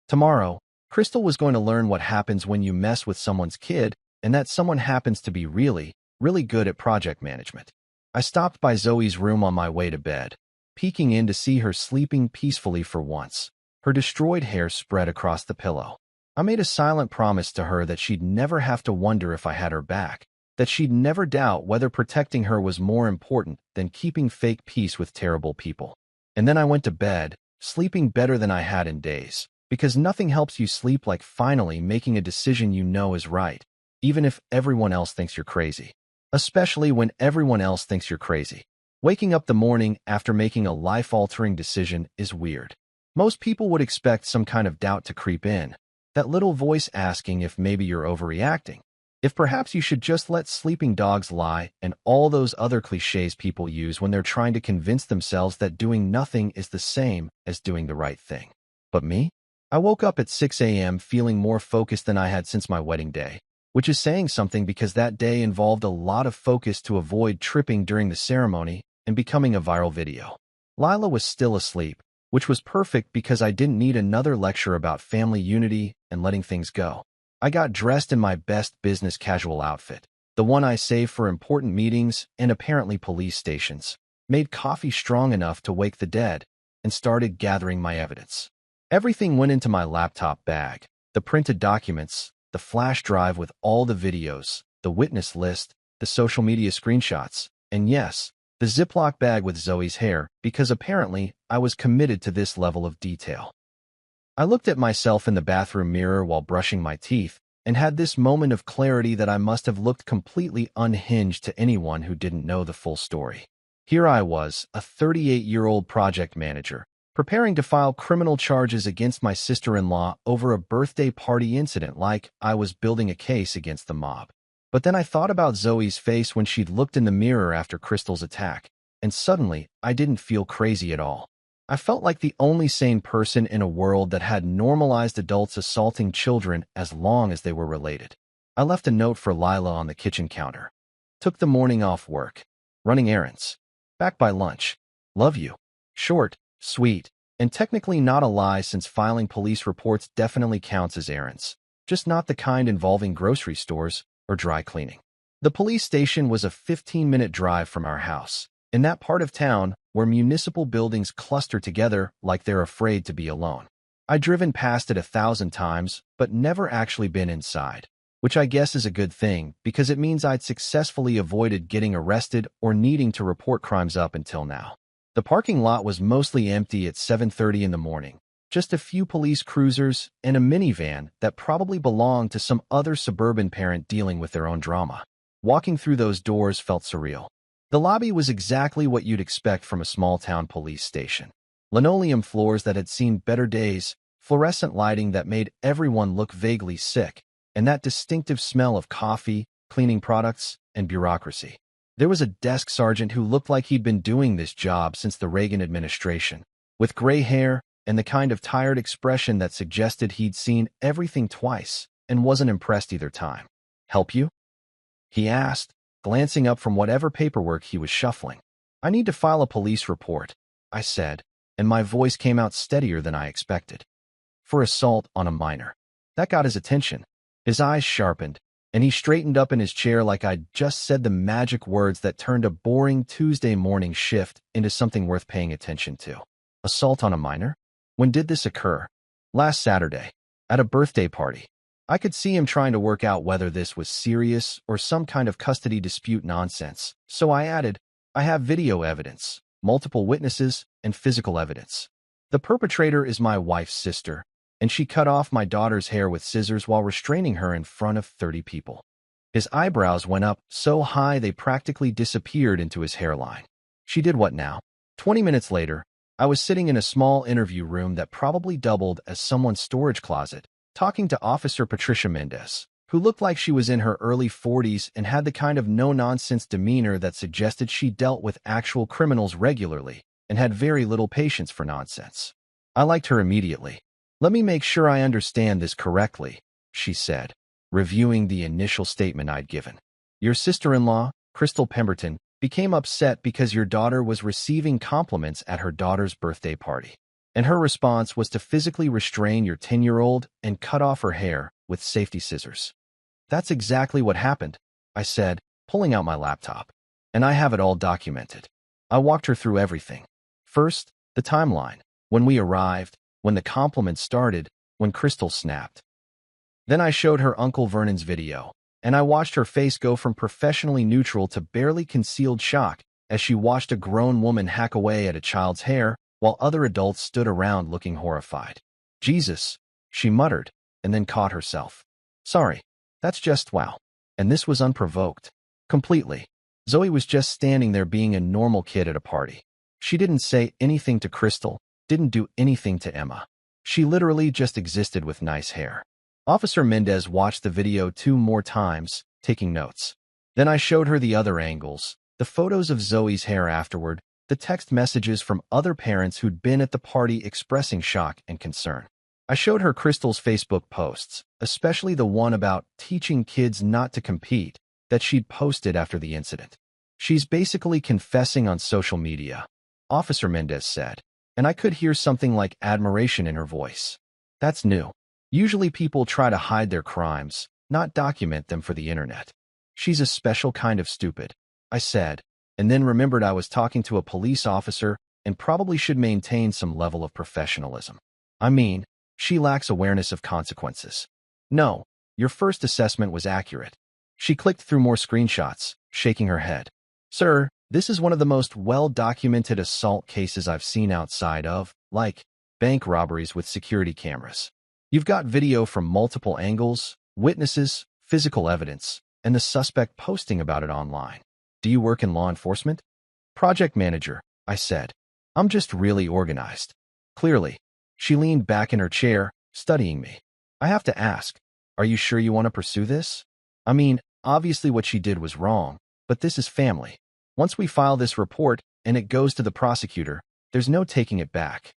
[SPEAKER 1] Tomorrow, Crystal was going to learn what happens when you mess with someone's kid and that someone happens to be really, really good at project management. I stopped by Zoe's room on my way to bed, peeking in to see her sleeping peacefully for once, her destroyed hair spread across the pillow. I made a silent promise to her that she'd never have to wonder if I had her back, that she'd never doubt whether protecting her was more important than keeping fake peace with terrible people. And then I went to bed, sleeping better than I had in days, Because nothing helps you sleep like finally making a decision you know is right, even if everyone else thinks you're crazy. Especially when everyone else thinks you're crazy. Waking up the morning after making a life-altering decision is weird. Most people would expect some kind of doubt to creep in, that little voice asking if maybe you're overreacting, if perhaps you should just let sleeping dogs lie, and all those other cliches people use when they're trying to convince themselves that doing nothing is the same as doing the right thing. But me? I woke up at 6 a.m. feeling more focused than I had since my wedding day, which is saying something because that day involved a lot of focus to avoid tripping during the ceremony and becoming a viral video. Lila was still asleep, which was perfect because I didn't need another lecture about family unity and letting things go. I got dressed in my best business casual outfit, the one I save for important meetings and apparently police stations, made coffee strong enough to wake the dead, and started gathering my evidence. Everything went into my laptop bag, the printed documents, the flash drive with all the videos, the witness list, the social media screenshots, and yes, the Ziploc bag with Zoe's hair, because apparently I was committed to this level of detail. I looked at myself in the bathroom mirror while brushing my teeth and had this moment of clarity that I must have looked completely unhinged to anyone who didn't know the full story. Here I was, a 38-year-old project manager, preparing to file criminal charges against my sister-in-law over a birthday party incident like I was building a case against the mob. But then I thought about Zoe's face when she'd looked in the mirror after Crystal's attack, and suddenly I didn't feel crazy at all. I felt like the only sane person in a world that had normalized adults assaulting children as long as they were related. I left a note for Lila on the kitchen counter. Took the morning off work. Running errands. Back by lunch. Love you. Short, sweet, and technically not a lie since filing police reports definitely counts as errands. Just not the kind involving grocery stores or dry cleaning. The police station was a 15-minute drive from our house, in that part of town where municipal buildings cluster together like they're afraid to be alone. I'd driven past it 1,000 times, but never actually been inside, which I guess is a good thing because it means I'd successfully avoided getting arrested or needing to report crimes up until now. The parking lot was mostly empty at 7:30 in the morning, just a few police cruisers and a minivan that probably belonged to some other suburban parent dealing with their own drama. Walking through those doors felt surreal. The lobby was exactly what you'd expect from a small-town police station. Linoleum floors that had seen better days, fluorescent lighting that made everyone look vaguely sick, and that distinctive smell of coffee, cleaning products, and bureaucracy. There was a desk sergeant who looked like he'd been doing this job since the Reagan administration, with gray hair and the kind of tired expression that suggested he'd seen everything twice and wasn't impressed either time. "Help you?" he asked, glancing up from whatever paperwork he was shuffling. "I need to file a police report," I said, and my voice came out steadier than I expected. "For assault on a minor." That got his attention. His eyes sharpened, and he straightened up in his chair like I'd just said the magic words that turned a boring Tuesday morning shift into something worth paying attention to. Assault on a minor? When did this occur? Last Saturday, at a birthday party. I could see him trying to work out whether this was serious or some kind of custody dispute nonsense, so I added, "I have video evidence, multiple witnesses, and physical evidence. The perpetrator is my wife's sister, and she cut off my daughter's hair with scissors while restraining her in front of 30 people." His eyebrows went up so high they practically disappeared into his hairline. She did what now? 20 minutes later, I was sitting in a small interview room that probably doubled as someone's storage closet, talking to Officer Patricia Mendez, who looked like she was in her early 40s and had the kind of no-nonsense demeanor that suggested she dealt with actual criminals regularly and had very little patience for nonsense. I liked her immediately. "Let me make sure I understand this correctly," she said, reviewing the initial statement I'd given. "Your sister-in-law, Crystal Pemberton, became upset because your daughter was receiving compliments at her daughter's birthday party. And her response was to physically restrain your 10-year-old and cut off her hair with safety scissors." "That's exactly what happened," I said, pulling out my laptop. "And I have it all documented." I walked her through everything. First, the timeline. When we arrived, when the compliments started, when Crystal snapped. Then I showed her Uncle Vernon's video, and I watched her face go from professionally neutral to barely concealed shock as she watched a grown woman hack away at a child's hair while other adults stood around looking horrified. Jesus, she muttered, and then caught herself. Sorry, that's just wow. And this was unprovoked. Completely. Zoe was just standing there being a normal kid at a party. She didn't say anything to Crystal, didn't do anything to Emma. She literally just existed with nice hair. Officer Mendez watched the video 2 more times, taking notes. Then I showed her the other angles, the photos of Zoe's hair afterward, the text messages from other parents who'd been at the party expressing shock and concern. I showed her Crystal's Facebook posts, especially the one about teaching kids not to compete that she'd posted after the incident. She's basically confessing on social media, Officer Mendez said, and I could hear something like admiration in her voice. That's new. Usually people try to hide their crimes, not document them for the internet. She's a special kind of stupid, I said, and then remembered I was talking to a police officer and probably should maintain some level of professionalism. I mean, she lacks awareness of consequences. No, your first assessment was accurate. She clicked through more screenshots, shaking her head. Sir, this is one of the most well-documented assault cases I've seen outside of, like, bank robberies with security cameras. You've got video from multiple angles, witnesses, physical evidence, and the suspect posting about it online. Do you work in law enforcement? Project manager, I said. I'm just really organized. Clearly. She leaned back in her chair, studying me. I have to ask, are you sure you want to pursue this? I mean, obviously what she did was wrong, but this is family. Once we file this report and it goes to the prosecutor, there's no taking it back.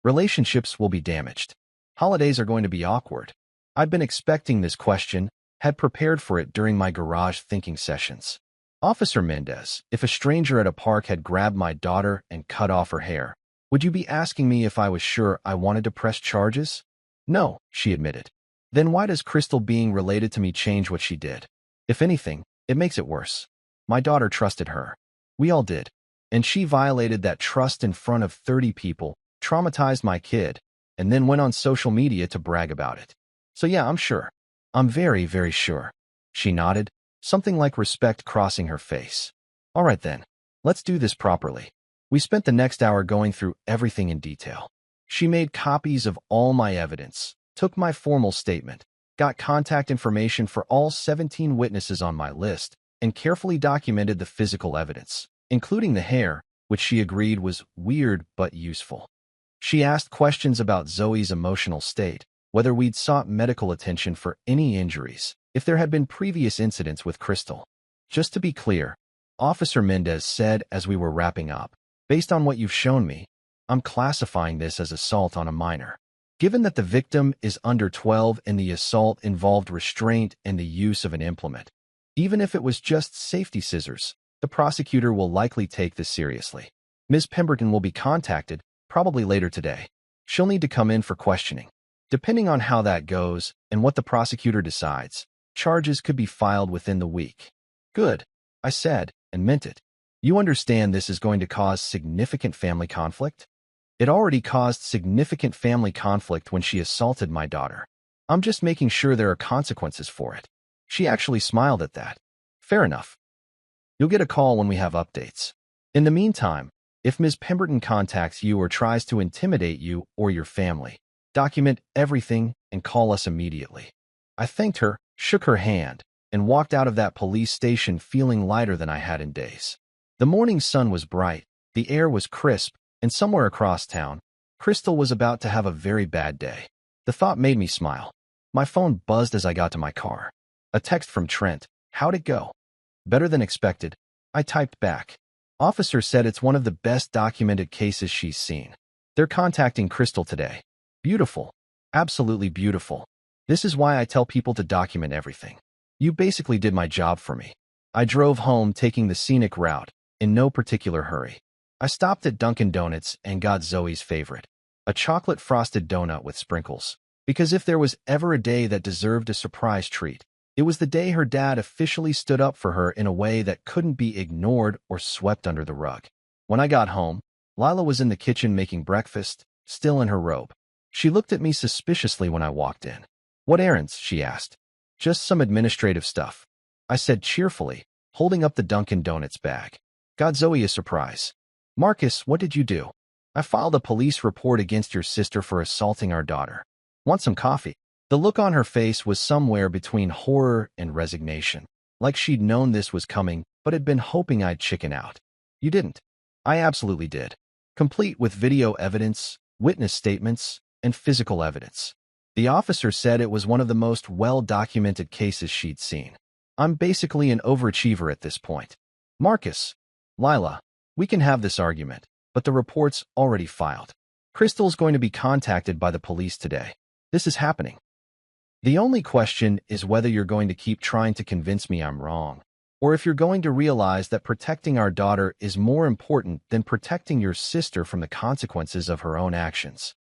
[SPEAKER 1] Relationships will be damaged. Holidays are going to be awkward. I'd been expecting this question, had prepared for it during my garage thinking sessions. Officer Mendez, if a stranger at a park had grabbed my daughter and cut off her hair, would you be asking me if I was sure I wanted to press charges? No, she admitted. Then why does Crystal being related to me change what she did? If anything, it makes it worse. My daughter trusted her. We all did. And she violated that trust in front of 30 people, traumatized my kid, and then went on social media to brag about it. So yeah, I'm sure. I'm very, very sure. She nodded, something like respect crossing her face. All right then, let's do this properly. We spent the next hour going through everything in detail. She made copies of all my evidence, took my formal statement, got contact information for all 17 witnesses on my list, and carefully documented the physical evidence, including the hair, which she agreed was weird but useful. She asked questions about Zoe's emotional state, whether we'd sought medical attention for any injuries, if there had been previous incidents with Crystal. Just to be clear, Officer Mendez said as we were wrapping up, based on what you've shown me, I'm classifying this as assault on a minor. Given that the victim is under 12 and the assault involved restraint and the use of an implement, even if it was just safety scissors, the prosecutor will likely take this seriously. Ms. Pemberton will be contacted, probably later today. She'll need to come in for questioning. Depending on how that goes and what the prosecutor decides, charges could be filed within the week. Good, I said, and meant it. You understand this is going to cause significant family conflict? It already caused significant family conflict when she assaulted my daughter. I'm just making sure there are consequences for it. She actually smiled at that. Fair enough. You'll get a call when we have updates. In the meantime, if Ms. Pemberton contacts you or tries to intimidate you or your family, document everything and call us immediately. I thanked her, shook her hand, and walked out of that police station feeling lighter than I had in days. The morning sun was bright, the air was crisp, and somewhere across town, Crystal was about to have a very bad day. The thought made me smile. My phone buzzed as I got to my car. A text from Trent. How'd it go? Better than expected. I typed back. Officer said it's one of the best documented cases she's seen. They're contacting Crystal today. Beautiful. Absolutely beautiful. This is why I tell people to document everything. You basically did my job for me. I drove home taking the scenic route, in no particular hurry. I stopped at Dunkin' Donuts and got Zoe's favorite, a chocolate frosted donut with sprinkles. Because if there was ever a day that deserved a surprise treat, it was the day her dad officially stood up for her in a way that couldn't be ignored or swept under the rug. When I got home, Lila was in the kitchen making breakfast, still in her robe. She looked at me suspiciously when I walked in. What errands? She asked. Just some administrative stuff, I said cheerfully, holding up the Dunkin' Donuts bag. Got Zoe a surprise. Marcus, what did you do? I filed a police report against your sister for assaulting our daughter. Want some coffee? The look on her face was somewhere between horror and resignation, like she'd known this was coming but had been hoping I'd chicken out. You didn't. I absolutely did. Complete with video evidence, witness statements, and physical evidence. The officer said it was one of the most well-documented cases she'd seen. I'm basically an overachiever at this point. Marcus, Lila, we can have this argument, but the report's already filed. Crystal's going to be contacted by the police today. This is happening. The only question is whether you're going to keep trying to convince me I'm wrong, or if you're going to realize that protecting our daughter is more important than protecting your sister from the consequences of her own actions.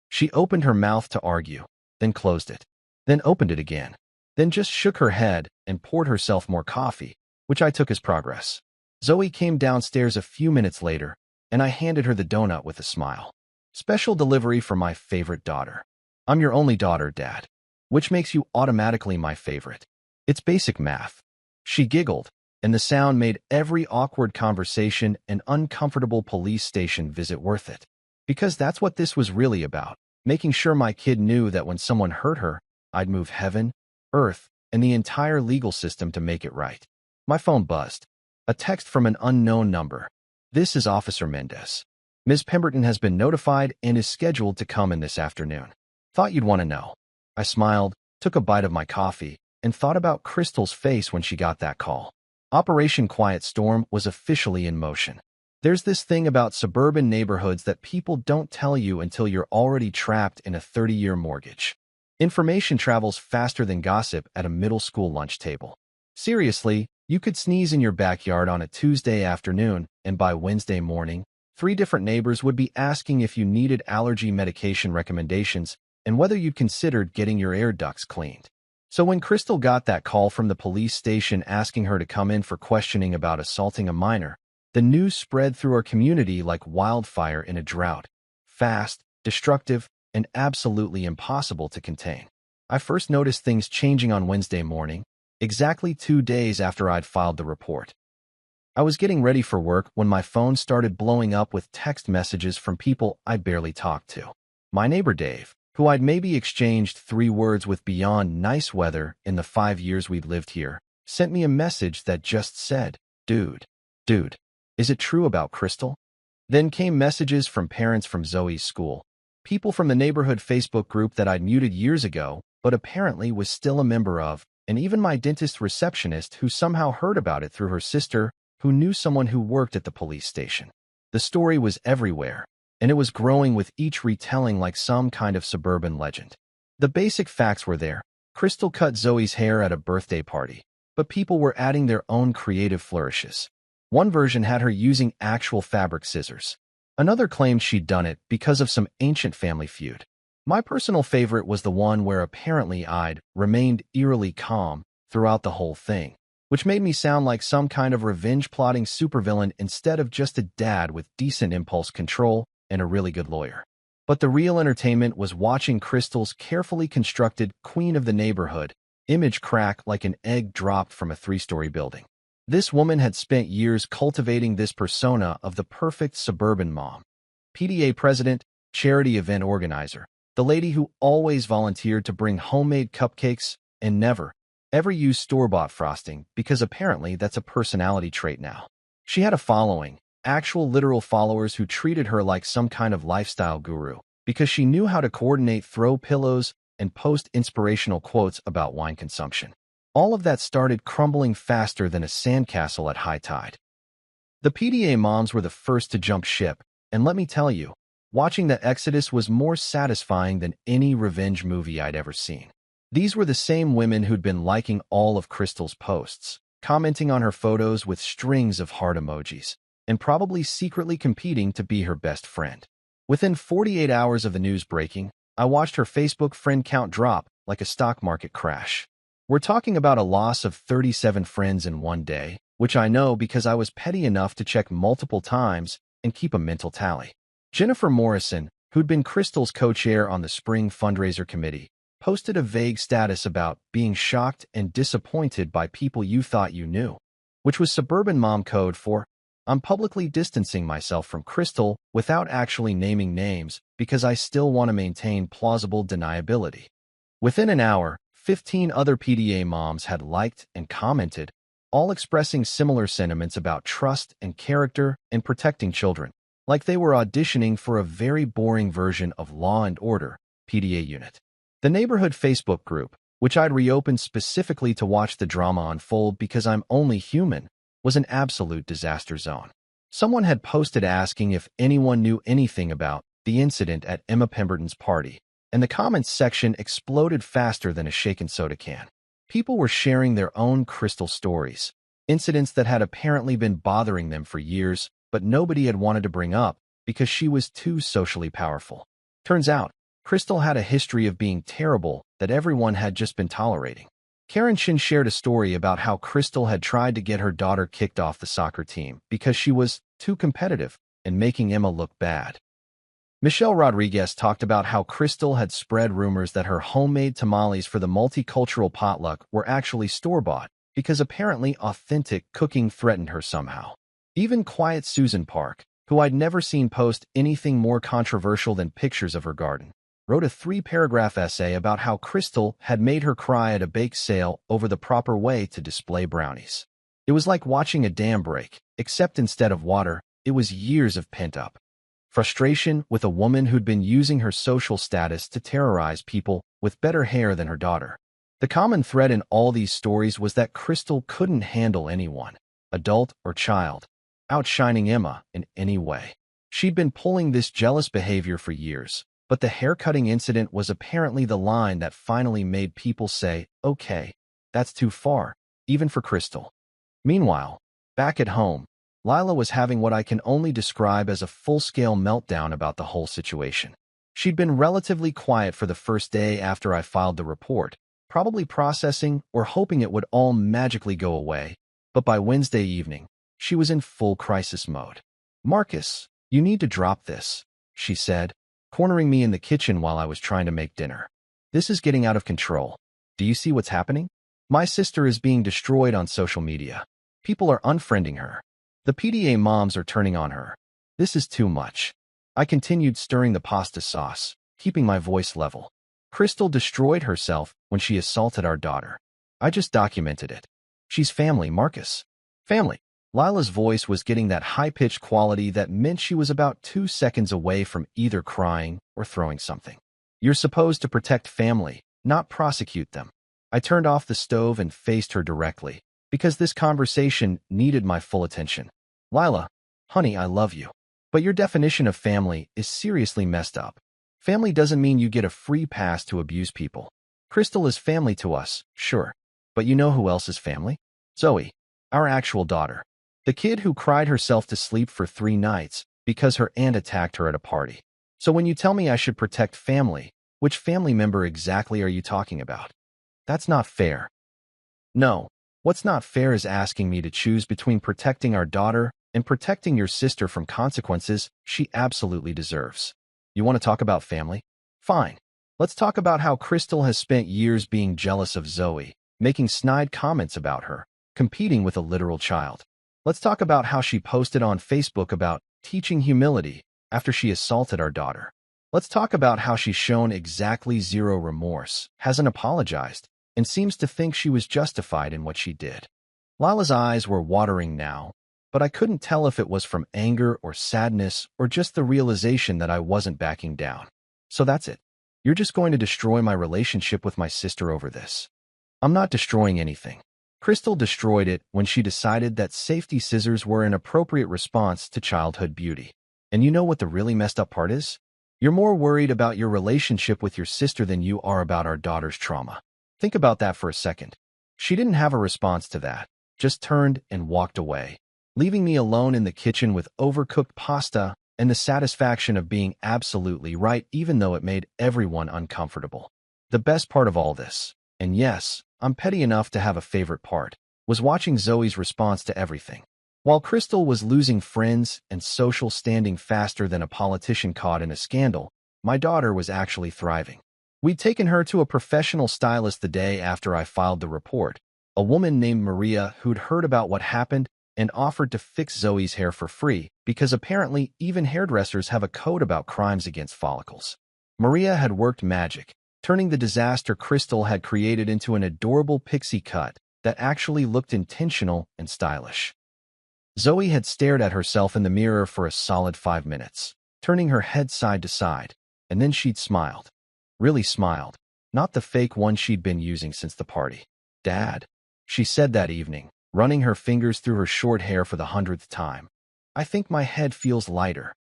[SPEAKER 1] She opened her mouth to argue, then closed it, then opened it again, then just shook her head and poured herself more coffee, which I took as progress. Zoe came downstairs a few minutes later, and I handed her the donut with a smile. Special delivery for my favorite daughter. I'm your only daughter, Dad. Which makes you automatically my favorite. It's basic math. She giggled, and the sound made every awkward conversation and uncomfortable police station visit worth it. Because that's what this was really about, making sure my kid knew that when someone hurt her, I'd move heaven, earth, and the entire legal system to make it right. My phone buzzed. A text from an unknown number. This is Officer Mendez. Ms. Pemberton has been notified and is scheduled to come in this afternoon. Thought you'd want to know. I smiled, took a bite of my coffee, and thought about Crystal's face when she got that call. Operation Quiet Storm was officially in motion. There's this thing about suburban neighborhoods that people don't tell you until you're already trapped in a 30-year mortgage. Information travels faster than gossip at a middle school lunch table. Seriously, you could sneeze in your backyard on a Tuesday afternoon, and by Wednesday morning, 3 different neighbors would be asking if you needed allergy medication recommendations and whether you'd considered getting your air ducts cleaned. So when Crystal got that call from the police station asking her to come in for questioning about assaulting a minor, the news spread through our community like wildfire in a drought. Fast, destructive, and absolutely impossible to contain. I first noticed things changing on Wednesday morning, exactly 2 days after I'd filed the report. I was getting ready for work when my phone started blowing up with text messages from people I barely talked to. My neighbor Dave, who I'd maybe exchanged 3 words with beyond nice weather in the 5 years we'd lived here, sent me a message that just said, Dude, is it true about Crystal? Then came messages from parents from Zoe's school, people from the neighborhood Facebook group that I'd muted years ago, but apparently was still a member of, and even my dentist receptionist who somehow heard about it through her sister, who knew someone who worked at the police station. The story was everywhere, and it was growing with each retelling like some kind of suburban legend. The basic facts were there. Crystal cut Zoe's hair at a birthday party, but people were adding their own creative flourishes. One version had her using actual fabric scissors. Another claimed she'd done it because of some ancient family feud. My personal favorite was the one where apparently I'd remained eerily calm throughout the whole thing, which made me sound like some kind of revenge-plotting supervillain instead of just a dad with decent impulse control and a really good lawyer. But the real entertainment was watching Crystal's carefully constructed queen of the neighborhood image crack like an egg dropped from a 3-story building. This woman had spent years cultivating this persona of the perfect suburban mom. PTA president, charity event organizer, the lady who always volunteered to bring homemade cupcakes and never, ever used store-bought frosting because apparently that's a personality trait now. She had a following, actual literal followers who treated her like some kind of lifestyle guru because she knew how to coordinate throw pillows and post inspirational quotes about wine consumption. All of that started crumbling faster than a sandcastle at high tide. The PDA moms were the first to jump ship, and let me tell you, watching the exodus was more satisfying than any revenge movie I'd ever seen. These were the same women who'd been liking all of Crystal's posts, commenting on her photos with strings of heart emojis, and probably secretly competing to be her best friend. Within 48 hours of the news breaking, I watched her Facebook friend count drop like a stock market crash. We're talking about a loss of 37 friends in one day, which I know because I was petty enough to check multiple times and keep a mental tally. Jennifer Morrison, who'd been Crystal's co-chair on the spring fundraiser committee, posted a vague status about being shocked and disappointed by people you thought you knew, which was suburban mom code for, I'm publicly distancing myself from Crystal without actually naming names because I still want to maintain plausible deniability. Within an hour, 15 other PDA moms had liked and commented, all expressing similar sentiments about trust and character in protecting children, like they were auditioning for a very boring version of Law and Order, PDA unit. The neighborhood Facebook group, which I'd reopened specifically to watch the drama unfold because I'm only human, was an absolute disaster zone. Someone had posted asking if anyone knew anything about the incident at Emma Pemberton's party, and the comments section exploded faster than a shaken soda can. People were sharing their own Crystal stories, incidents that had apparently been bothering them for years, but nobody had wanted to bring up because she was too socially powerful. Turns out, Crystal had a history of being terrible that everyone had just been tolerating. Karen Chin shared a story about how Crystal had tried to get her daughter kicked off the soccer team because she was too competitive and making Emma look bad. Michelle Rodriguez talked about how Crystal had spread rumors that her homemade tamales for the multicultural potluck were actually store-bought because apparently authentic cooking threatened her somehow. Even Quiet Susan Park, who I'd never seen post anything more controversial than pictures of her garden, wrote a 3-paragraph essay about how Crystal had made her cry at a bake sale over the proper way to display brownies. It was like watching a dam break, except instead of water, it was years of pent-up frustration with a woman who'd been using her social status to terrorize people with better hair than her daughter. The common thread in all these stories was that Crystal couldn't handle anyone, adult or child, outshining Emma in any way. She'd been pulling this jealous behavior for years, but the haircutting incident was apparently the line that finally made people say, okay, that's too far, even for Crystal. Meanwhile, back at home, Lila was having what I can only describe as a full-scale meltdown about the whole situation. She'd been relatively quiet for the first day after I filed the report, probably processing or hoping it would all magically go away, but by Wednesday evening, she was in full crisis mode. "Marcus, you need to drop this," she said, cornering me in the kitchen while I was trying to make dinner. "This is getting out of control. Do you see what's happening? My sister is being destroyed on social media. People are unfriending her. The PDA moms are turning on her. This is too much." I continued stirring the pasta sauce, keeping my voice level. "Crystal destroyed herself when she assaulted our daughter. I just documented it. She's family, Marcus. Family." Lila's voice was getting that high-pitched quality that meant she was about 2 seconds away from either crying or throwing something. "You're supposed to protect family, not prosecute them." I turned off the stove and faced her directly, because this conversation needed my full attention. "Lila, honey, I love you. But your definition of family is seriously messed up. Family doesn't mean you get a free pass to abuse people. Crystal is family to us, sure. But you know who else is family? Zoe, our actual daughter. The kid who cried herself to sleep for 3 nights because her aunt attacked her at a party. So when you tell me I should protect family, which family member exactly are you talking about? That's not fair." "No. What's not fair is asking me to choose between protecting our daughter and protecting your sister from consequences she absolutely deserves. You want to talk about family? Fine. Let's talk about how Crystal has spent years being jealous of Zoe, making snide comments about her, competing with a literal child. Let's talk about how she posted on Facebook about teaching humility after she assaulted our daughter. Let's talk about how she's shown exactly zero remorse, hasn't apologized, and seems to think she was justified in what she did." Lila's eyes were watering now, but I couldn't tell if it was from anger or sadness or just the realization that I wasn't backing down. "So that's it. You're just going to destroy my relationship with my sister over this." "I'm not destroying anything. Crystal destroyed it when she decided that safety scissors were an appropriate response to childhood beauty. And you know what the really messed up part is? You're more worried about your relationship with your sister than you are about our daughter's trauma. Think about that for a second. She didn't have a response to that, just turned and walked away, leaving me alone in the kitchen with overcooked pasta and the satisfaction of being absolutely right even though it made everyone uncomfortable. The best part of all this, and yes, I'm petty enough to have a favorite part, was watching Zoe's response to everything. While Crystal was losing friends and social standing faster than a politician caught in a scandal, my daughter was actually thriving. We'd taken her to a professional stylist the day after I filed the report, a woman named Maria who'd heard about what happened and offered to fix Zoe's hair for free because apparently even hairdressers have a code about crimes against follicles. Maria had worked magic, turning the disaster Crystal had created into an adorable pixie cut that actually looked intentional and stylish. Zoe had stared at herself in the mirror for a solid 5 minutes, turning her head side to side, and then she'd smiled. Really smiled, not the fake one she'd been using since the party. "Dad," she said that evening, running her fingers through her short hair for the 100th time. "I think my head feels lighter."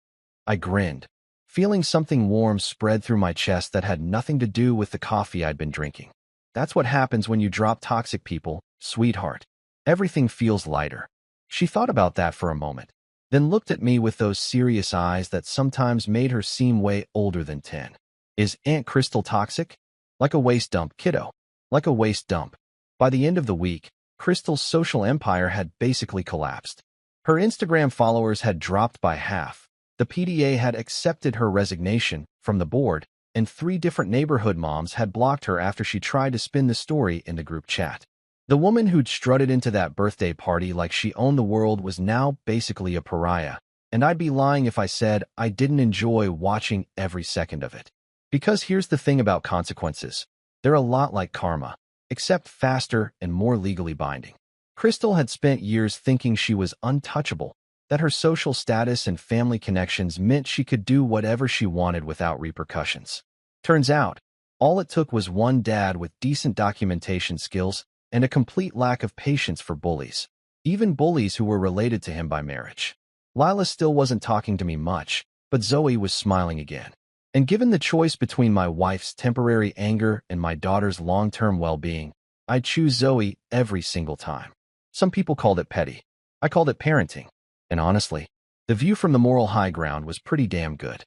[SPEAKER 1] I grinned, feeling something warm spread through my chest that had nothing to do with the coffee I'd been drinking. "That's what happens when you drop toxic people, sweetheart. Everything feels lighter." She thought about that for a moment, then looked at me with those serious eyes that sometimes made her seem way older than 10. "Is Aunt Crystal toxic?" "Like a waste dump, kiddo. Like a waste dump." By the end of the week, Crystal's social empire had basically collapsed. Her Instagram followers had dropped by half. The PDA had accepted her resignation from the board, and 3 different neighborhood moms had blocked her after she tried to spin the story in the group chat. The woman who'd strutted into that birthday party like she owned the world was now basically a pariah, and I'd be lying if I said I didn't enjoy watching every second of it. Because here's the thing about consequences. They're a lot like karma, except faster and more legally binding. Crystal had spent years thinking she was untouchable, that her social status and family connections meant she could do whatever she wanted without repercussions. Turns out, all it took was one dad with decent documentation skills and a complete lack of patience for bullies, even bullies who were related to him by marriage. Lila still wasn't talking to me much, but Zoe was smiling again. And given the choice between my wife's temporary anger and my daughter's long-term well-being, I'd choose Zoe every single time. Some people called it petty. I called it parenting. And honestly, the view from the moral high ground was pretty damn good.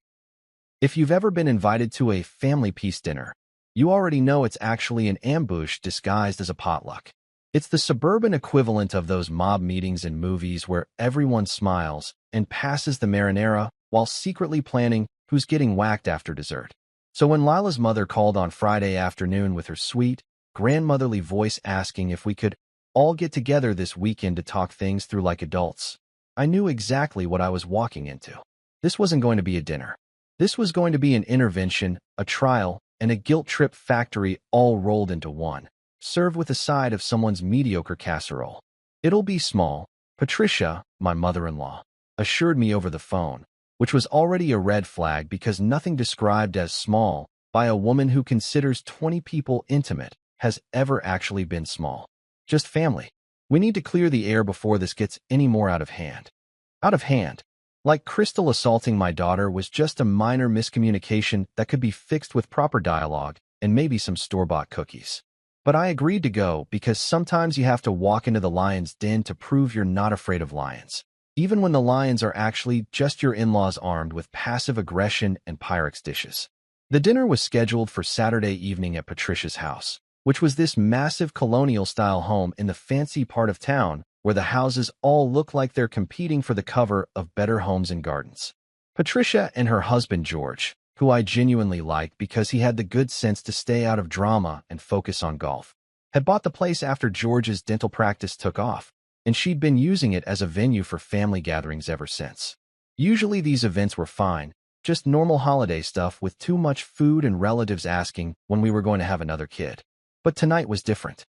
[SPEAKER 1] If you've ever been invited to a family peace dinner, you already know it's actually an ambush disguised as a potluck. It's the suburban equivalent of those mob meetings in movies where everyone smiles and passes the marinara while secretly planning who's getting whacked after dessert. So when Lila's mother called on Friday afternoon with her sweet, grandmotherly voice asking if we could all get together this weekend to talk things through like adults, I knew exactly what I was walking into. This wasn't going to be a dinner. This was going to be an intervention, a trial, and a guilt trip factory all rolled into one, served with a side of someone's mediocre casserole. "It'll be small," Patricia, my mother-in-law, assured me over the phone, which was already a red flag because nothing described as small by a woman who considers 20 people intimate has ever actually been small. Just family. We need to clear the air before this gets any more out of hand. Out of hand. Like Crystal assaulting my daughter was just a minor miscommunication that could be fixed with proper dialogue and maybe some store-bought cookies. But I agreed to go because sometimes you have to walk into the lion's den to prove you're not afraid of lions, even when the lions are actually just your in-laws armed with passive aggression and Pyrex dishes. The dinner was scheduled for Saturday evening at Patricia's house, which was this massive colonial-style home in the fancy part of town where the houses all look like they're competing for the cover of Better Homes and Gardens. Patricia and her husband George, who I genuinely liked because he had the good sense to stay out of drama and focus on golf, had bought the place after George's dental practice took off, and she'd been using it as a venue for family gatherings ever since. Usually these events were fine, just normal holiday stuff with too much food and relatives asking when we were going to have another kid. But tonight was different.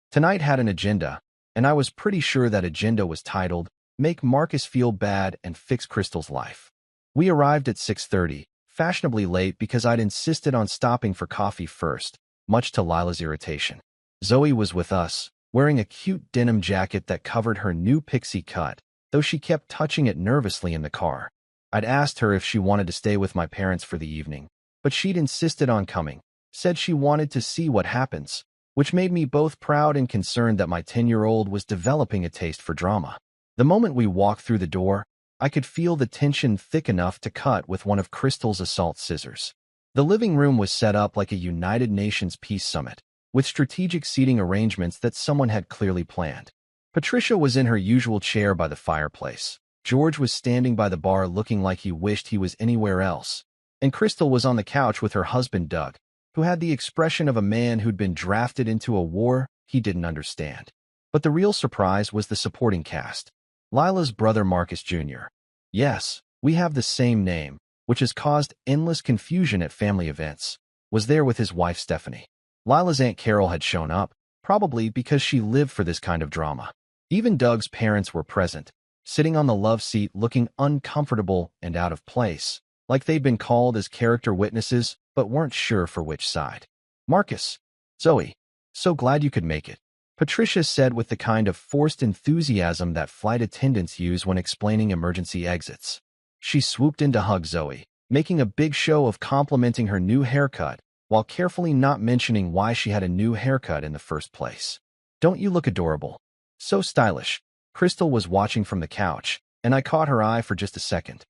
[SPEAKER 1] Tonight had an agenda, and I was pretty sure that agenda was titled, "Make Marcus Feel Bad and Fix Crystal's Life." We arrived at 6:30, fashionably late because I'd insisted on stopping for coffee first, much to Lila's irritation. Zoe was with us, wearing a cute denim jacket that covered her new pixie cut, though she kept touching it nervously in the car. I'd asked her if she wanted to stay with my parents for the evening, but she'd insisted on coming, said she wanted to see what happens, which made me both proud and concerned that my 10-year-old was developing a taste for drama. The moment we walked through the door, I could feel the tension thick enough to cut with one of Crystal's assault scissors. The living room was set up like a United Nations peace summit, with strategic seating arrangements that someone had clearly planned. Patricia was in her usual chair by the fireplace. George was standing by the bar looking like he wished he was anywhere else, and Crystal was on the couch with her husband Doug, who had the expression of a man who'd been drafted into a war he didn't understand. But the real surprise was the supporting cast. Lila's brother Marcus Jr. Yes, we have the same name, which has caused endless confusion at family events. Was there with his wife Stephanie. Lila's Aunt Carol had shown up, probably because she lived for this kind of drama. Even Doug's parents were present, sitting on the love seat looking uncomfortable and out of place, like they'd been called as character witnesses but weren't sure for which side. Marcus, Zoe, so glad you could make it, Patricia said with the kind of forced enthusiasm that flight attendants use when explaining emergency exits. She swooped in to hug Zoe, making a big show of complimenting her new haircut, while carefully not mentioning why she had a new haircut in the first place. Don't you look adorable? So stylish. Crystal was watching from the couch, and I caught her eye for just a second.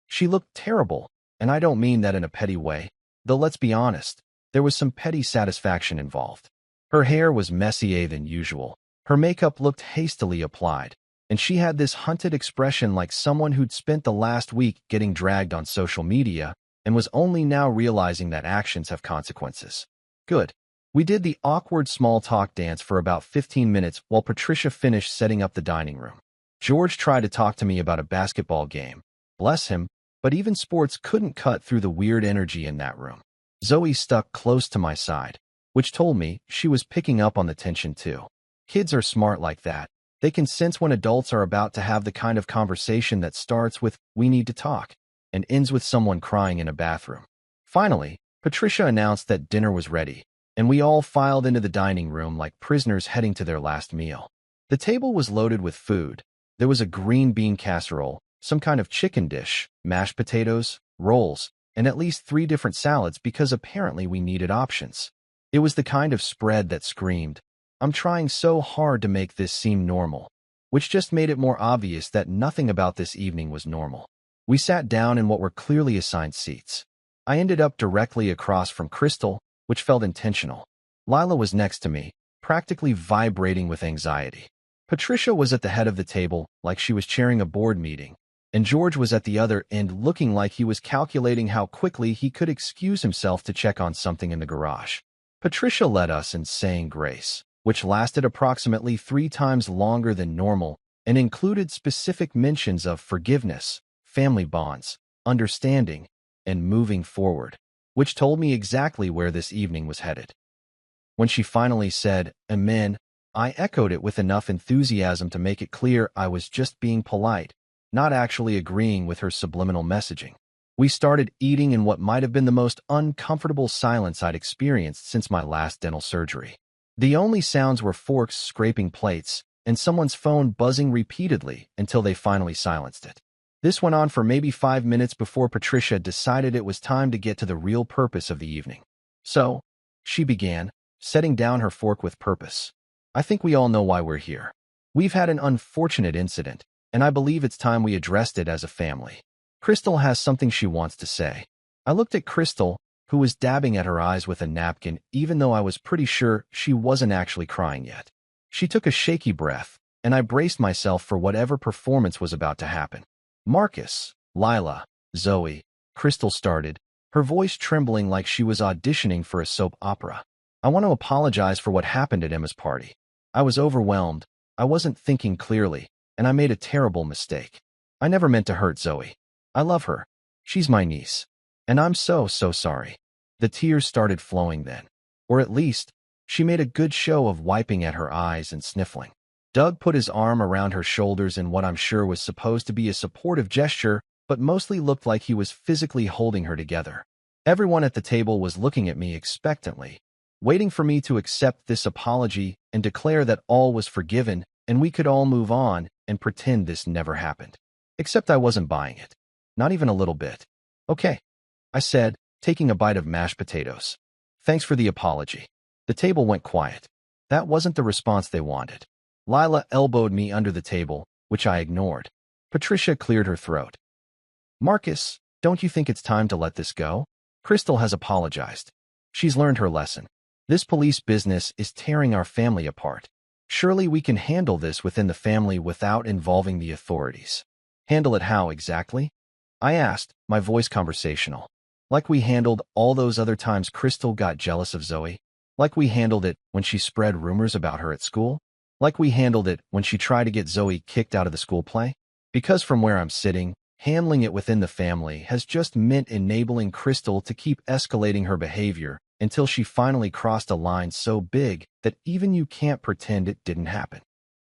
[SPEAKER 1] She looked terrible, and I don't mean that in a petty way, though let's be honest, there was some petty satisfaction involved. Her hair was messier than usual, her makeup looked hastily applied, and she had this hunted expression like someone who'd spent the last week getting dragged on social media and was only now realizing that actions have consequences. Good. We did the awkward small talk dance for about 15 minutes while Patricia finished setting up the dining room. George tried to talk to me about a basketball game. Bless him, but even sports couldn't cut through the weird energy in that room. Zoe stuck close to my side, which told me she was picking up on the tension too. Kids are smart like that. They can sense when adults are about to have the kind of conversation that starts with, "We need to talk," and ends with someone crying in a bathroom. Finally, Patricia announced that dinner was ready, and we all filed into the dining room like prisoners heading to their last meal. The table was loaded with food. There was a green bean casserole, some kind of chicken dish, mashed potatoes, rolls, and at least 3 different salads because apparently we needed options. It was the kind of spread that screamed, "I'm trying so hard to make this seem normal," which just made it more obvious that nothing about this evening was normal. We sat down in what were clearly assigned seats. I ended up directly across from Crystal, which felt intentional. Lila was next to me, practically vibrating with anxiety. Patricia was at the head of the table, like she was chairing a board meeting, and George was at the other end looking like he was calculating how quickly he could excuse himself to check on something in the garage. Patricia led us in saying grace, which lasted approximately 3 times longer than normal and included specific mentions of forgiveness, family bonds, understanding, and moving forward, which told me exactly where this evening was headed. When she finally said, "Amen," I echoed it with enough enthusiasm to make it clear I was just being polite, not actually agreeing with her subliminal messaging. We started eating in what might have been the most uncomfortable silence I'd experienced since my last dental surgery. The only sounds were forks scraping plates and someone's phone buzzing repeatedly until they finally silenced it. This went on for maybe 5 minutes before Patricia decided it was time to get to the real purpose of the evening. So, she began, setting down her fork with purpose. "I think we all know why we're here. We've had an unfortunate incident, and I believe it's time we addressed it as a family. Crystal has something she wants to say." I looked at Crystal, who was dabbing at her eyes with a napkin, even though I was pretty sure she wasn't actually crying yet. She took a shaky breath, and I braced myself for whatever performance was about to happen. "Marcus, Lila, Zoe," Crystal started, her voice trembling like she was auditioning for a soap opera. "I want to apologize for what happened at Emma's party. I was overwhelmed, I wasn't thinking clearly, and I made a terrible mistake. I never meant to hurt Zoe. I love her. She's my niece. And I'm so sorry." The tears started flowing then. Or at least, she made a good show of wiping at her eyes and sniffling. Doug put his arm around her shoulders in what I'm sure was supposed to be a supportive gesture, but mostly looked like he was physically holding her together. Everyone at the table was looking at me expectantly, waiting for me to accept this apology and declare that all was forgiven and we could all move on and pretend this never happened. Except I wasn't buying it. Not even a little bit. "Okay," I said, taking a bite of mashed potatoes. "Thanks for the apology." The table went quiet. That wasn't the response they wanted. Lila elbowed me under the table, which I ignored. Patricia cleared her throat. "Marcus, don't you think it's time to let this go? Crystal has apologized. She's learned her lesson. This police business is tearing our family apart. Surely we can handle this within the family without involving the authorities." "Handle it how exactly?" I asked, my voice conversational. "Like we handled all those other times Crystal got jealous of Zoe? Like we handled it when she spread rumors about her at school?" Like we handled it when she tried to get Zoe kicked out of the school play? Because from where I'm sitting, handling it within the family has just meant enabling Crystal to keep escalating her behavior until she finally crossed a line so big that even you can't pretend it didn't happen.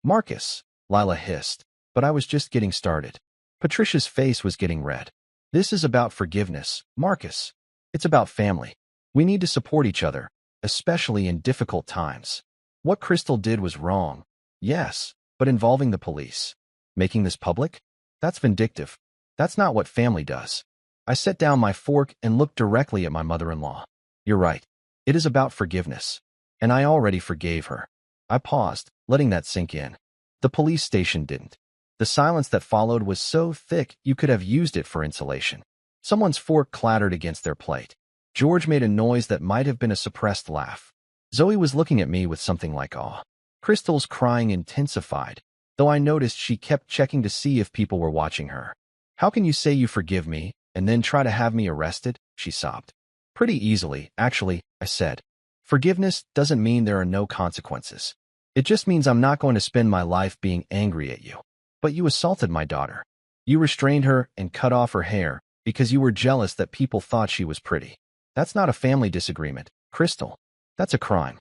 [SPEAKER 1] Marcus, Lila hissed, but I was just getting started. Patricia's face was getting red. This is about forgiveness, Marcus. It's about family. We need to support each other, especially in difficult times. What Crystal did was wrong. Yes, but involving the police. Making this public? That's vindictive. That's not what family does. I set down my fork and looked directly at my mother-in-law. You're right. It is about forgiveness. And I already forgave her. I paused, letting that sink in. The police station didn't. The silence that followed was so thick you could have used it for insulation. Someone's fork clattered against their plate. George made a noise that might have been a suppressed laugh. Zoe was looking at me with something like awe. Crystal's crying intensified, though I noticed she kept checking to see if people were watching her. How can you say you forgive me and then try to have me arrested? She sobbed. Pretty easily, actually, I said. Forgiveness doesn't mean there are no consequences. It just means I'm not going to spend my life being angry at you. But you assaulted my daughter. You restrained her and cut off her hair because you were jealous that people thought she was pretty. That's not a family disagreement, Crystal. That's a crime.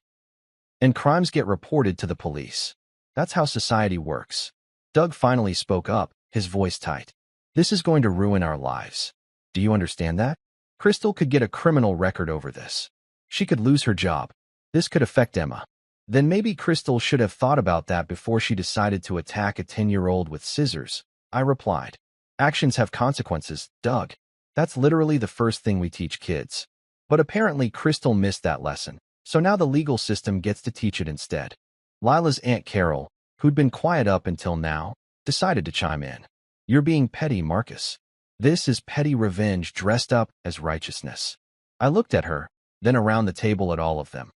[SPEAKER 1] And crimes get reported to the police. That's how society works. Doug finally spoke up, his voice tight. This is going to ruin our lives. Do you understand that? Crystal could get a criminal record over this. She could lose her job. This could affect Emma. Then maybe Crystal should have thought about that before she decided to attack a 10-year-old with scissors, I replied. Actions have consequences, Doug. That's literally the first thing we teach kids. But apparently Crystal missed that lesson, so now the legal system gets to teach it instead. Lila's Aunt Carol, who'd been quiet up until now, decided to chime in. You're being petty, Marcus. This is petty revenge dressed up as righteousness. I looked at her, then around the table at all of them.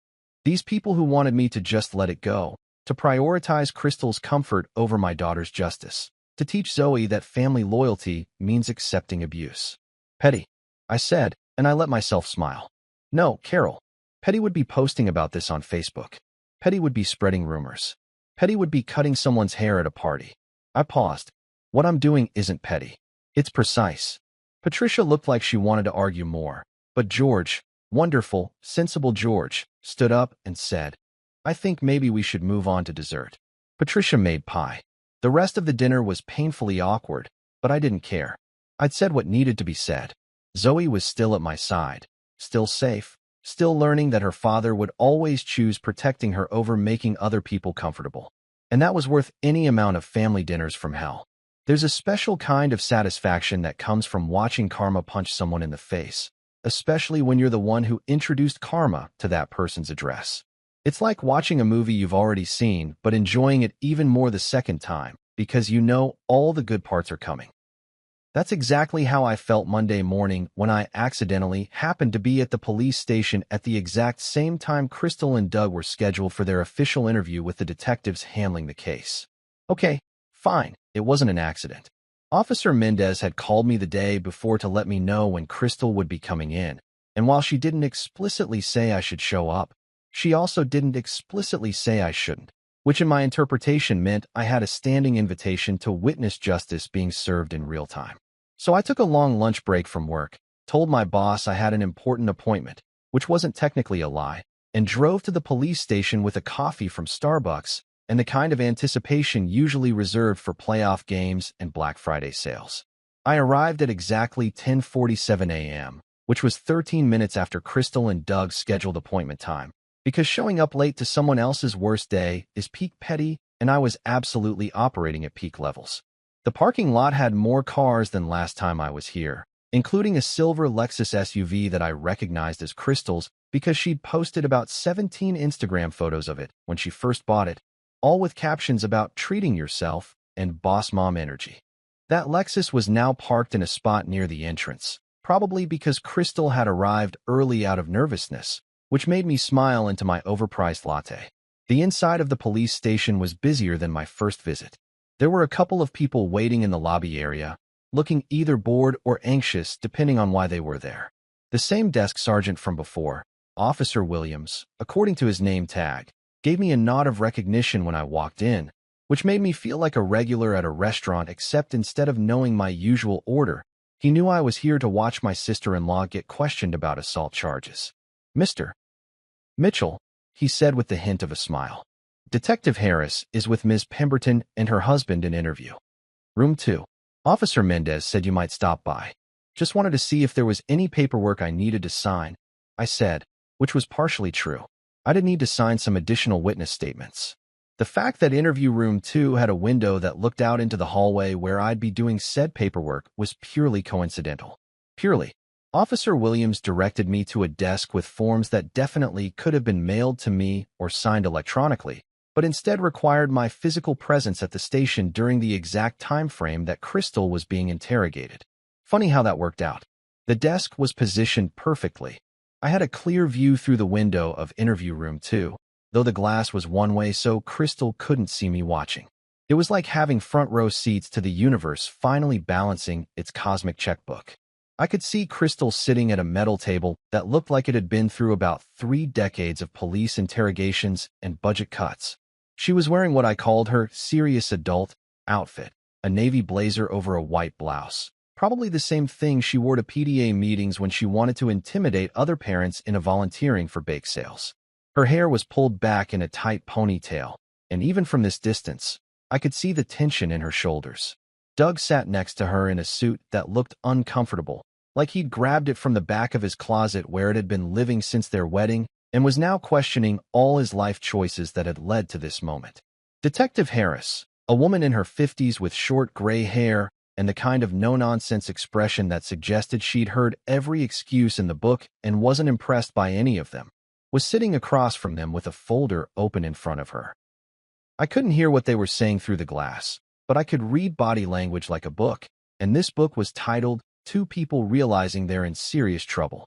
[SPEAKER 1] These people who wanted me to just let it go, to prioritize Crystal's comfort over my daughter's justice, to teach Zoe that family loyalty means accepting abuse. Petty, I said, and I let myself smile. No, Carol. Petty would be posting about this on Facebook. Petty would be spreading rumors. Petty would be cutting someone's hair at a party. I paused. What I'm doing isn't petty. It's precise. Patricia looked like she wanted to argue more, but George, wonderful, sensible George, stood up and said, I think maybe we should move on to dessert. Patricia made pie. The rest of the dinner was painfully awkward, but I didn't care. I'd said what needed to be said. Zoe was still at my side, still safe, still learning that her father would always choose protecting her over making other people comfortable. And that was worth any amount of family dinners from hell. There's a special kind of satisfaction that comes from watching karma punch someone in the face, especially when you're the one who introduced karma to that person's address. It's like watching a movie you've already seen, but enjoying it even more the second time, because you know all the good parts are coming. That's exactly how I felt Monday morning when I accidentally happened to be at the police station at the exact same time Crystal and Doug were scheduled for their official interview with the detectives handling the case. Okay, fine, it wasn't an accident. Officer Mendez had called me the day before to let me know when Crystal would be coming in, and while she didn't explicitly say I should show up, she also didn't explicitly say I shouldn't, which in my interpretation meant I had a standing invitation to witness justice being served in real time. So I took a long lunch break from work, told my boss I had an important appointment, which wasn't technically a lie, and drove to the police station with a coffee from Starbucks and the kind of anticipation usually reserved for playoff games and Black Friday sales. I arrived at exactly 10:47 a.m., which was 13 minutes after Crystal and Doug's scheduled appointment time, because showing up late to someone else's worst day is peak petty, and I was absolutely operating at peak levels. The parking lot had more cars than last time I was here, including a silver Lexus SUV that I recognized as Crystal's because she'd posted about 17 Instagram photos of it when she first bought it, all with captions about treating yourself and boss mom energy. That Lexus was now parked in a spot near the entrance, probably because Crystal had arrived early out of nervousness, which made me smile into my overpriced latte. The inside of the police station was busier than my first visit. There were a couple of people waiting in the lobby area, looking either bored or anxious depending on why they were there. The same desk sergeant from before, Officer Williams, according to his name tag, gave me a nod of recognition when I walked in, which made me feel like a regular at a restaurant, except instead of knowing my usual order, he knew I was here to watch my sister-in-law get questioned about assault charges. "Mr. Mitchell," he said with the hint of a smile. "Detective Harris is with Ms. Pemberton and her husband in interview. Room 2. Officer Mendez said you might stop by. Just wanted to see if there was any paperwork I needed to sign," I said, which was partially true. I did need to sign some additional witness statements. The fact that interview room 2 had a window that looked out into the hallway where I'd be doing said paperwork was purely coincidental. Purely. Officer Williams directed me to a desk with forms that definitely could have been mailed to me or signed electronically, but instead required my physical presence at the station during the exact time frame that Crystal was being interrogated. Funny how that worked out. The desk was positioned perfectly. I had a clear view through the window of interview room 2, though the glass was one way so Crystal couldn't see me watching. It was like having front row seats to the universe finally balancing its cosmic checkbook. I could see Crystal sitting at a metal table that looked like it had been through about 3 decades of police interrogations and budget cuts. She was wearing what I called her serious adult outfit, a navy blazer over a white blouse. Probably the same thing she wore to PTA meetings when she wanted to intimidate other parents into volunteering for bake sales. Her hair was pulled back in a tight ponytail, and even from this distance, I could see the tension in her shoulders. Doug sat next to her in a suit that looked uncomfortable, like he'd grabbed it from the back of his closet where it had been living since their wedding and was now questioning all his life choices that had led to this moment. Detective Harris, a woman in her 50s with short gray hair and the kind of no-nonsense expression that suggested she'd heard every excuse in the book and wasn't impressed by any of them, was sitting across from them with a folder open in front of her. I couldn't hear what they were saying through the glass, but I could read body language like a book, and this book was titled Two People Realizing They're in Serious Trouble.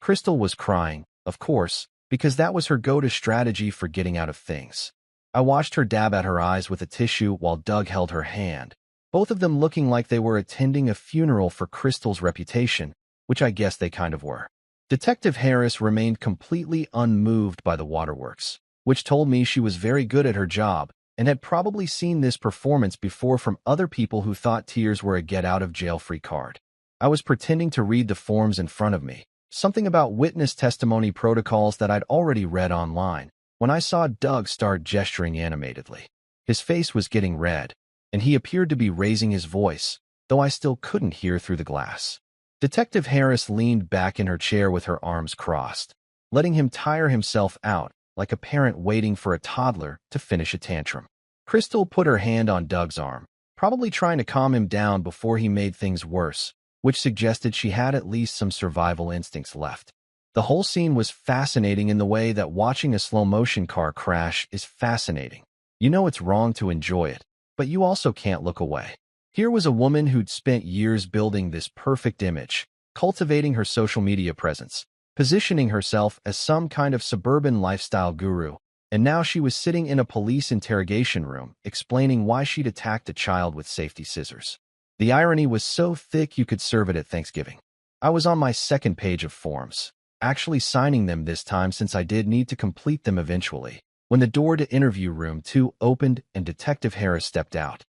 [SPEAKER 1] Crystal was crying, of course, because that was her go-to strategy for getting out of things. I watched her dab at her eyes with a tissue while Doug held her hand, both of them looking like they were attending a funeral for Crystal's reputation, which I guess they kind of were. Detective Harris remained completely unmoved by the waterworks, which told me she was very good at her job and had probably seen this performance before from other people who thought tears were a get-out-of-jail-free card. I was pretending to read the forms in front of me, something about witness testimony protocols that I'd already read online, when I saw Doug start gesturing animatedly. His face was getting red, and he appeared to be raising his voice, though I still couldn't hear through the glass. Detective Harris leaned back in her chair with her arms crossed, letting him tire himself out like a parent waiting for a toddler to finish a tantrum. Crystal put her hand on Doug's arm, probably trying to calm him down before he made things worse, which suggested she had at least some survival instincts left. The whole scene was fascinating in the way that watching a slow-motion car crash is fascinating. You know it's wrong to enjoy it, but you also can't look away. Here was a woman who'd spent years building this perfect image, cultivating her social media presence, positioning herself as some kind of suburban lifestyle guru, and now she was sitting in a police interrogation room explaining why she'd attacked a child with safety scissors. The irony was so thick you could serve it at Thanksgiving. I was on my second page of forms, actually signing them this time since I did need to complete them eventually, when the door to interview room 2 opened and Detective Harris stepped out.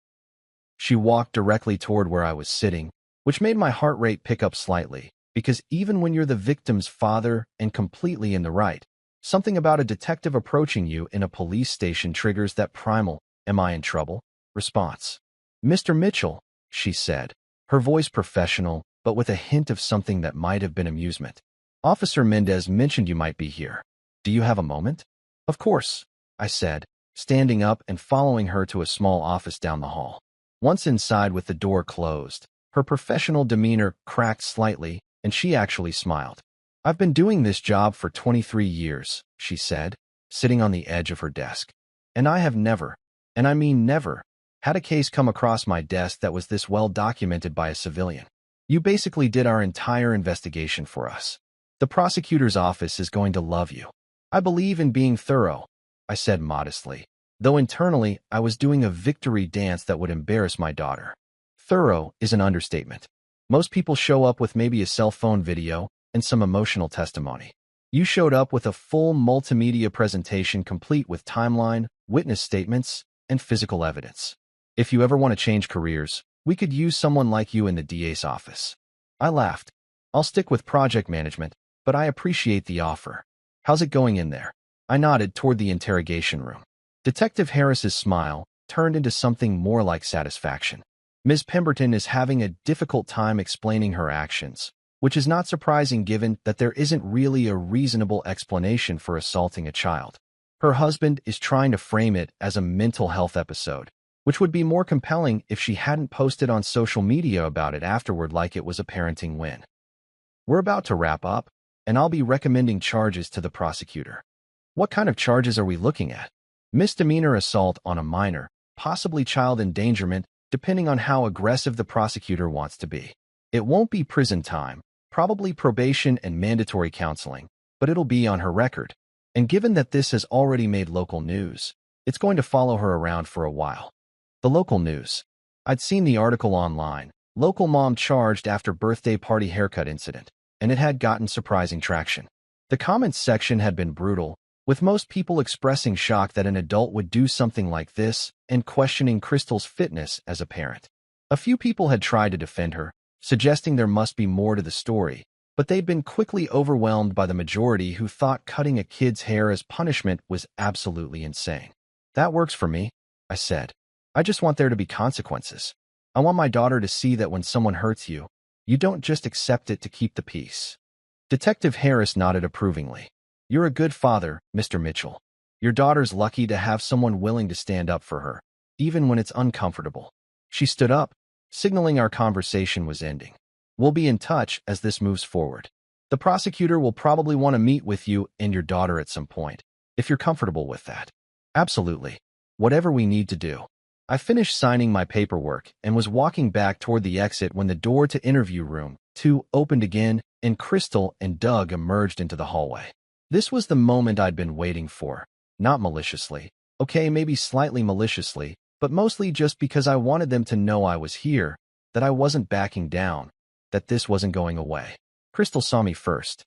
[SPEAKER 1] She walked directly toward where I was sitting, which made my heart rate pick up slightly, because even when you're the victim's father and completely in the right, something about a detective approaching you in a police station triggers that primal, "Am I in trouble?" response. "Mr. Mitchell," she said, her voice professional, but with a hint of something that might have been amusement. "Officer Mendez mentioned you might be here. Do you have a moment?" "Of course," I said, standing up and following her to a small office down the hall. Once inside with the door closed, her professional demeanor cracked slightly, and she actually smiled. "I've been doing this job for 23 years, she said, sitting on the edge of her desk. "And I have never, and I mean never, had a case come across my desk that was this well documented by a civilian. You basically did our entire investigation for us. The prosecutor's office is going to love you." "I believe in being thorough," I said modestly, though internally I was doing a victory dance that would embarrass my daughter. Thorough is an understatement. Most people show up with maybe a cell phone video and some emotional testimony. You showed up with a full multimedia presentation complete with timeline, witness statements, and physical evidence. If you ever want to change careers, we could use someone like you in the DA's office. I laughed. I'll stick with project management, but I appreciate the offer. How's it going in there? I nodded toward the interrogation room. Detective Harris's smile turned into something more like satisfaction. Ms. Pemberton is having a difficult time explaining her actions, which is not surprising given that there isn't really a reasonable explanation for assaulting a child. Her husband is trying to frame it as a mental health episode, which would be more compelling if she hadn't posted on social media about it afterward like it was a parenting win. We're about to wrap up, and I'll be recommending charges to the prosecutor. What kind of charges are we looking at? Misdemeanor assault on a minor, possibly child endangerment, depending on how aggressive the prosecutor wants to be. It won't be prison time, probably probation and mandatory counseling, but it'll be on her record. And given that this has already made local news, it's going to follow her around for a while. The local news. I'd seen the article online, local mom charged after birthday party haircut incident, and it had gotten surprising traction. The comments section had been brutal, with most people expressing shock that an adult would do something like this and questioning Crystal's fitness as a parent. A few people had tried to defend her, suggesting there must be more to the story, but they'd been quickly overwhelmed by the majority who thought cutting a kid's hair as punishment was absolutely insane. That works for me, I said. I just want there to be consequences. I want my daughter to see that when someone hurts you, you don't just accept it to keep the peace. Detective Harris nodded approvingly. You're a good father, Mr. Mitchell. Your daughter's lucky to have someone willing to stand up for her, even when it's uncomfortable. She stood up, signaling our conversation was ending. We'll be in touch as this moves forward. The prosecutor will probably want to meet with you and your daughter at some point, if you're comfortable with that. Absolutely. Whatever we need to do. I finished signing my paperwork and was walking back toward the exit when the door to interview room 2 opened again and Crystal and Doug emerged into the hallway. This was the moment I'd been waiting for, not maliciously. Okay, maybe slightly maliciously, but mostly just because I wanted them to know I was here, that I wasn't backing down, that this wasn't going away. Crystal saw me first.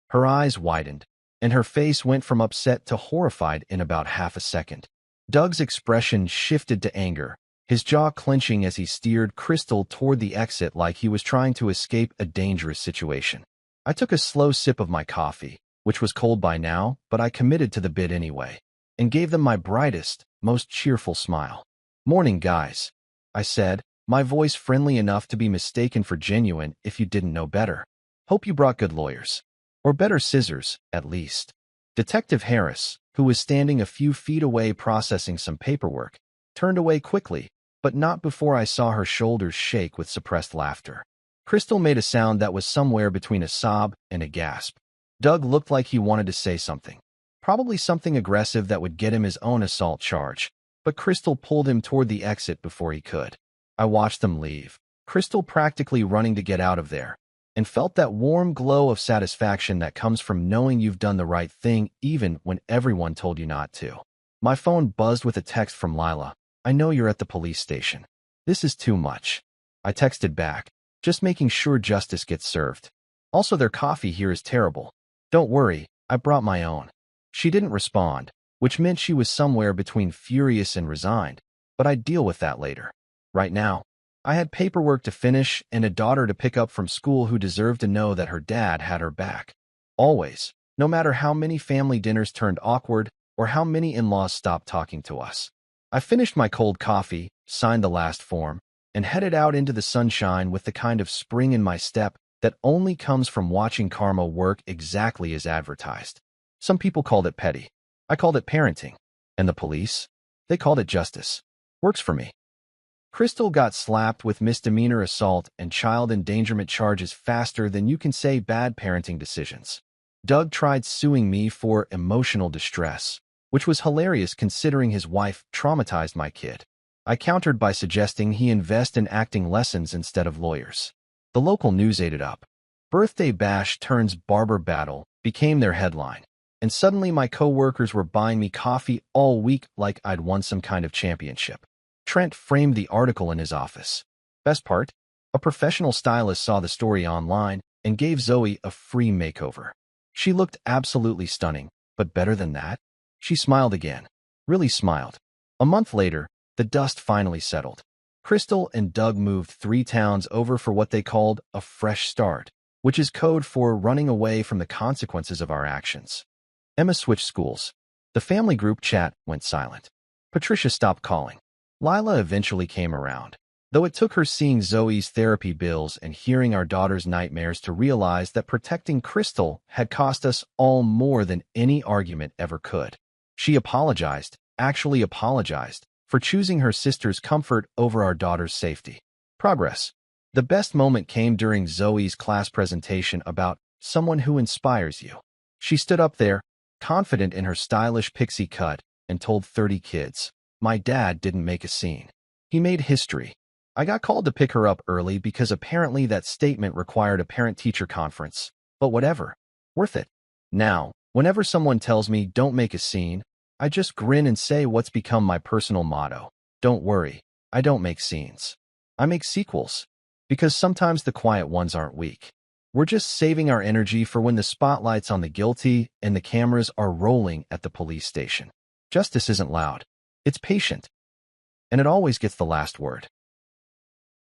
[SPEAKER 1] Her eyes widened, and her face went from upset to horrified in about half a second. Doug's expression shifted to anger, his jaw clenching as he steered Crystal toward the exit like he was trying to escape a dangerous situation. I took a slow sip of my coffee, which was cold by now, but I committed to the bid anyway, and gave them my brightest, most cheerful smile. Morning, guys, I said, my voice friendly enough to be mistaken for genuine if you didn't know better. Hope you brought good lawyers. Or better scissors, at least. Detective Harris, who was standing a few feet away processing some paperwork, turned away quickly, but not before I saw her shoulders shake with suppressed laughter. Crystal made a sound that was somewhere between a sob and a gasp. Doug looked like he wanted to say something. Probably something aggressive that would get him his own assault charge, but Crystal pulled him toward the exit before he could. I watched them leave, Crystal practically running to get out of there, and felt that warm glow of satisfaction that comes from knowing you've done the right thing even when everyone told you not to. My phone buzzed with a text from Lila. I know you're at the police station. This is too much. I texted back, just making sure justice gets served. Also, their coffee here is terrible. Don't worry, I brought my own. She didn't respond, which meant she was somewhere between furious and resigned, but I'd deal with that later. Right now, I had paperwork to finish and a daughter to pick up from school who deserved to know that her dad had her back. Always, no matter how many family dinners turned awkward or how many in-laws stopped talking to us. I finished my cold coffee, signed the last form, and headed out into the sunshine with the kind of spring in my step that only comes from watching karma work exactly as advertised. Some people called it petty. I called it parenting. And the police? They called it justice. Works for me. Crystal got slapped with misdemeanor assault and child endangerment charges faster than you can say bad parenting decisions. Doug tried suing me for emotional distress, which was hilarious considering his wife traumatized my kid. I countered by suggesting he invest in acting lessons instead of lawyers. The local news ate it up. Birthday bash turns barber battle became their headline, and suddenly my co-workers were buying me coffee all week like I'd won some kind of championship. Trent framed the article in his office. Best part? A professional stylist saw the story online and gave Zoe a free makeover. She looked absolutely stunning, but better than that? She smiled again. Really smiled. A month later, the dust finally settled. Crystal and Doug moved 3 towns over for what they called a fresh start, which is code for running away from the consequences of our actions. Emma switched schools. The family group chat went silent. Patricia stopped calling. Lila eventually came around, though it took her seeing Zoe's therapy bills and hearing our daughter's nightmares to realize that protecting Crystal had cost us all more than any argument ever could. She apologized, actually apologized, for choosing her sister's comfort over our daughter's safety. Progress. The best moment came during Zoe's class presentation about someone who inspires you. She stood up there, confident in her stylish pixie cut, and told 30 kids, "My dad didn't make a scene. He made history." I got called to pick her up early because apparently that statement required a parent-teacher conference. But whatever. Worth it. Now, whenever someone tells me don't make a scene, I just grin and say what's become my personal motto. Don't worry, I don't make scenes. I make sequels. Because sometimes the quiet ones aren't weak. We're just saving our energy for when the spotlight's on the guilty and the cameras are rolling at the police station. Justice isn't loud. It's patient. And it always gets the last word.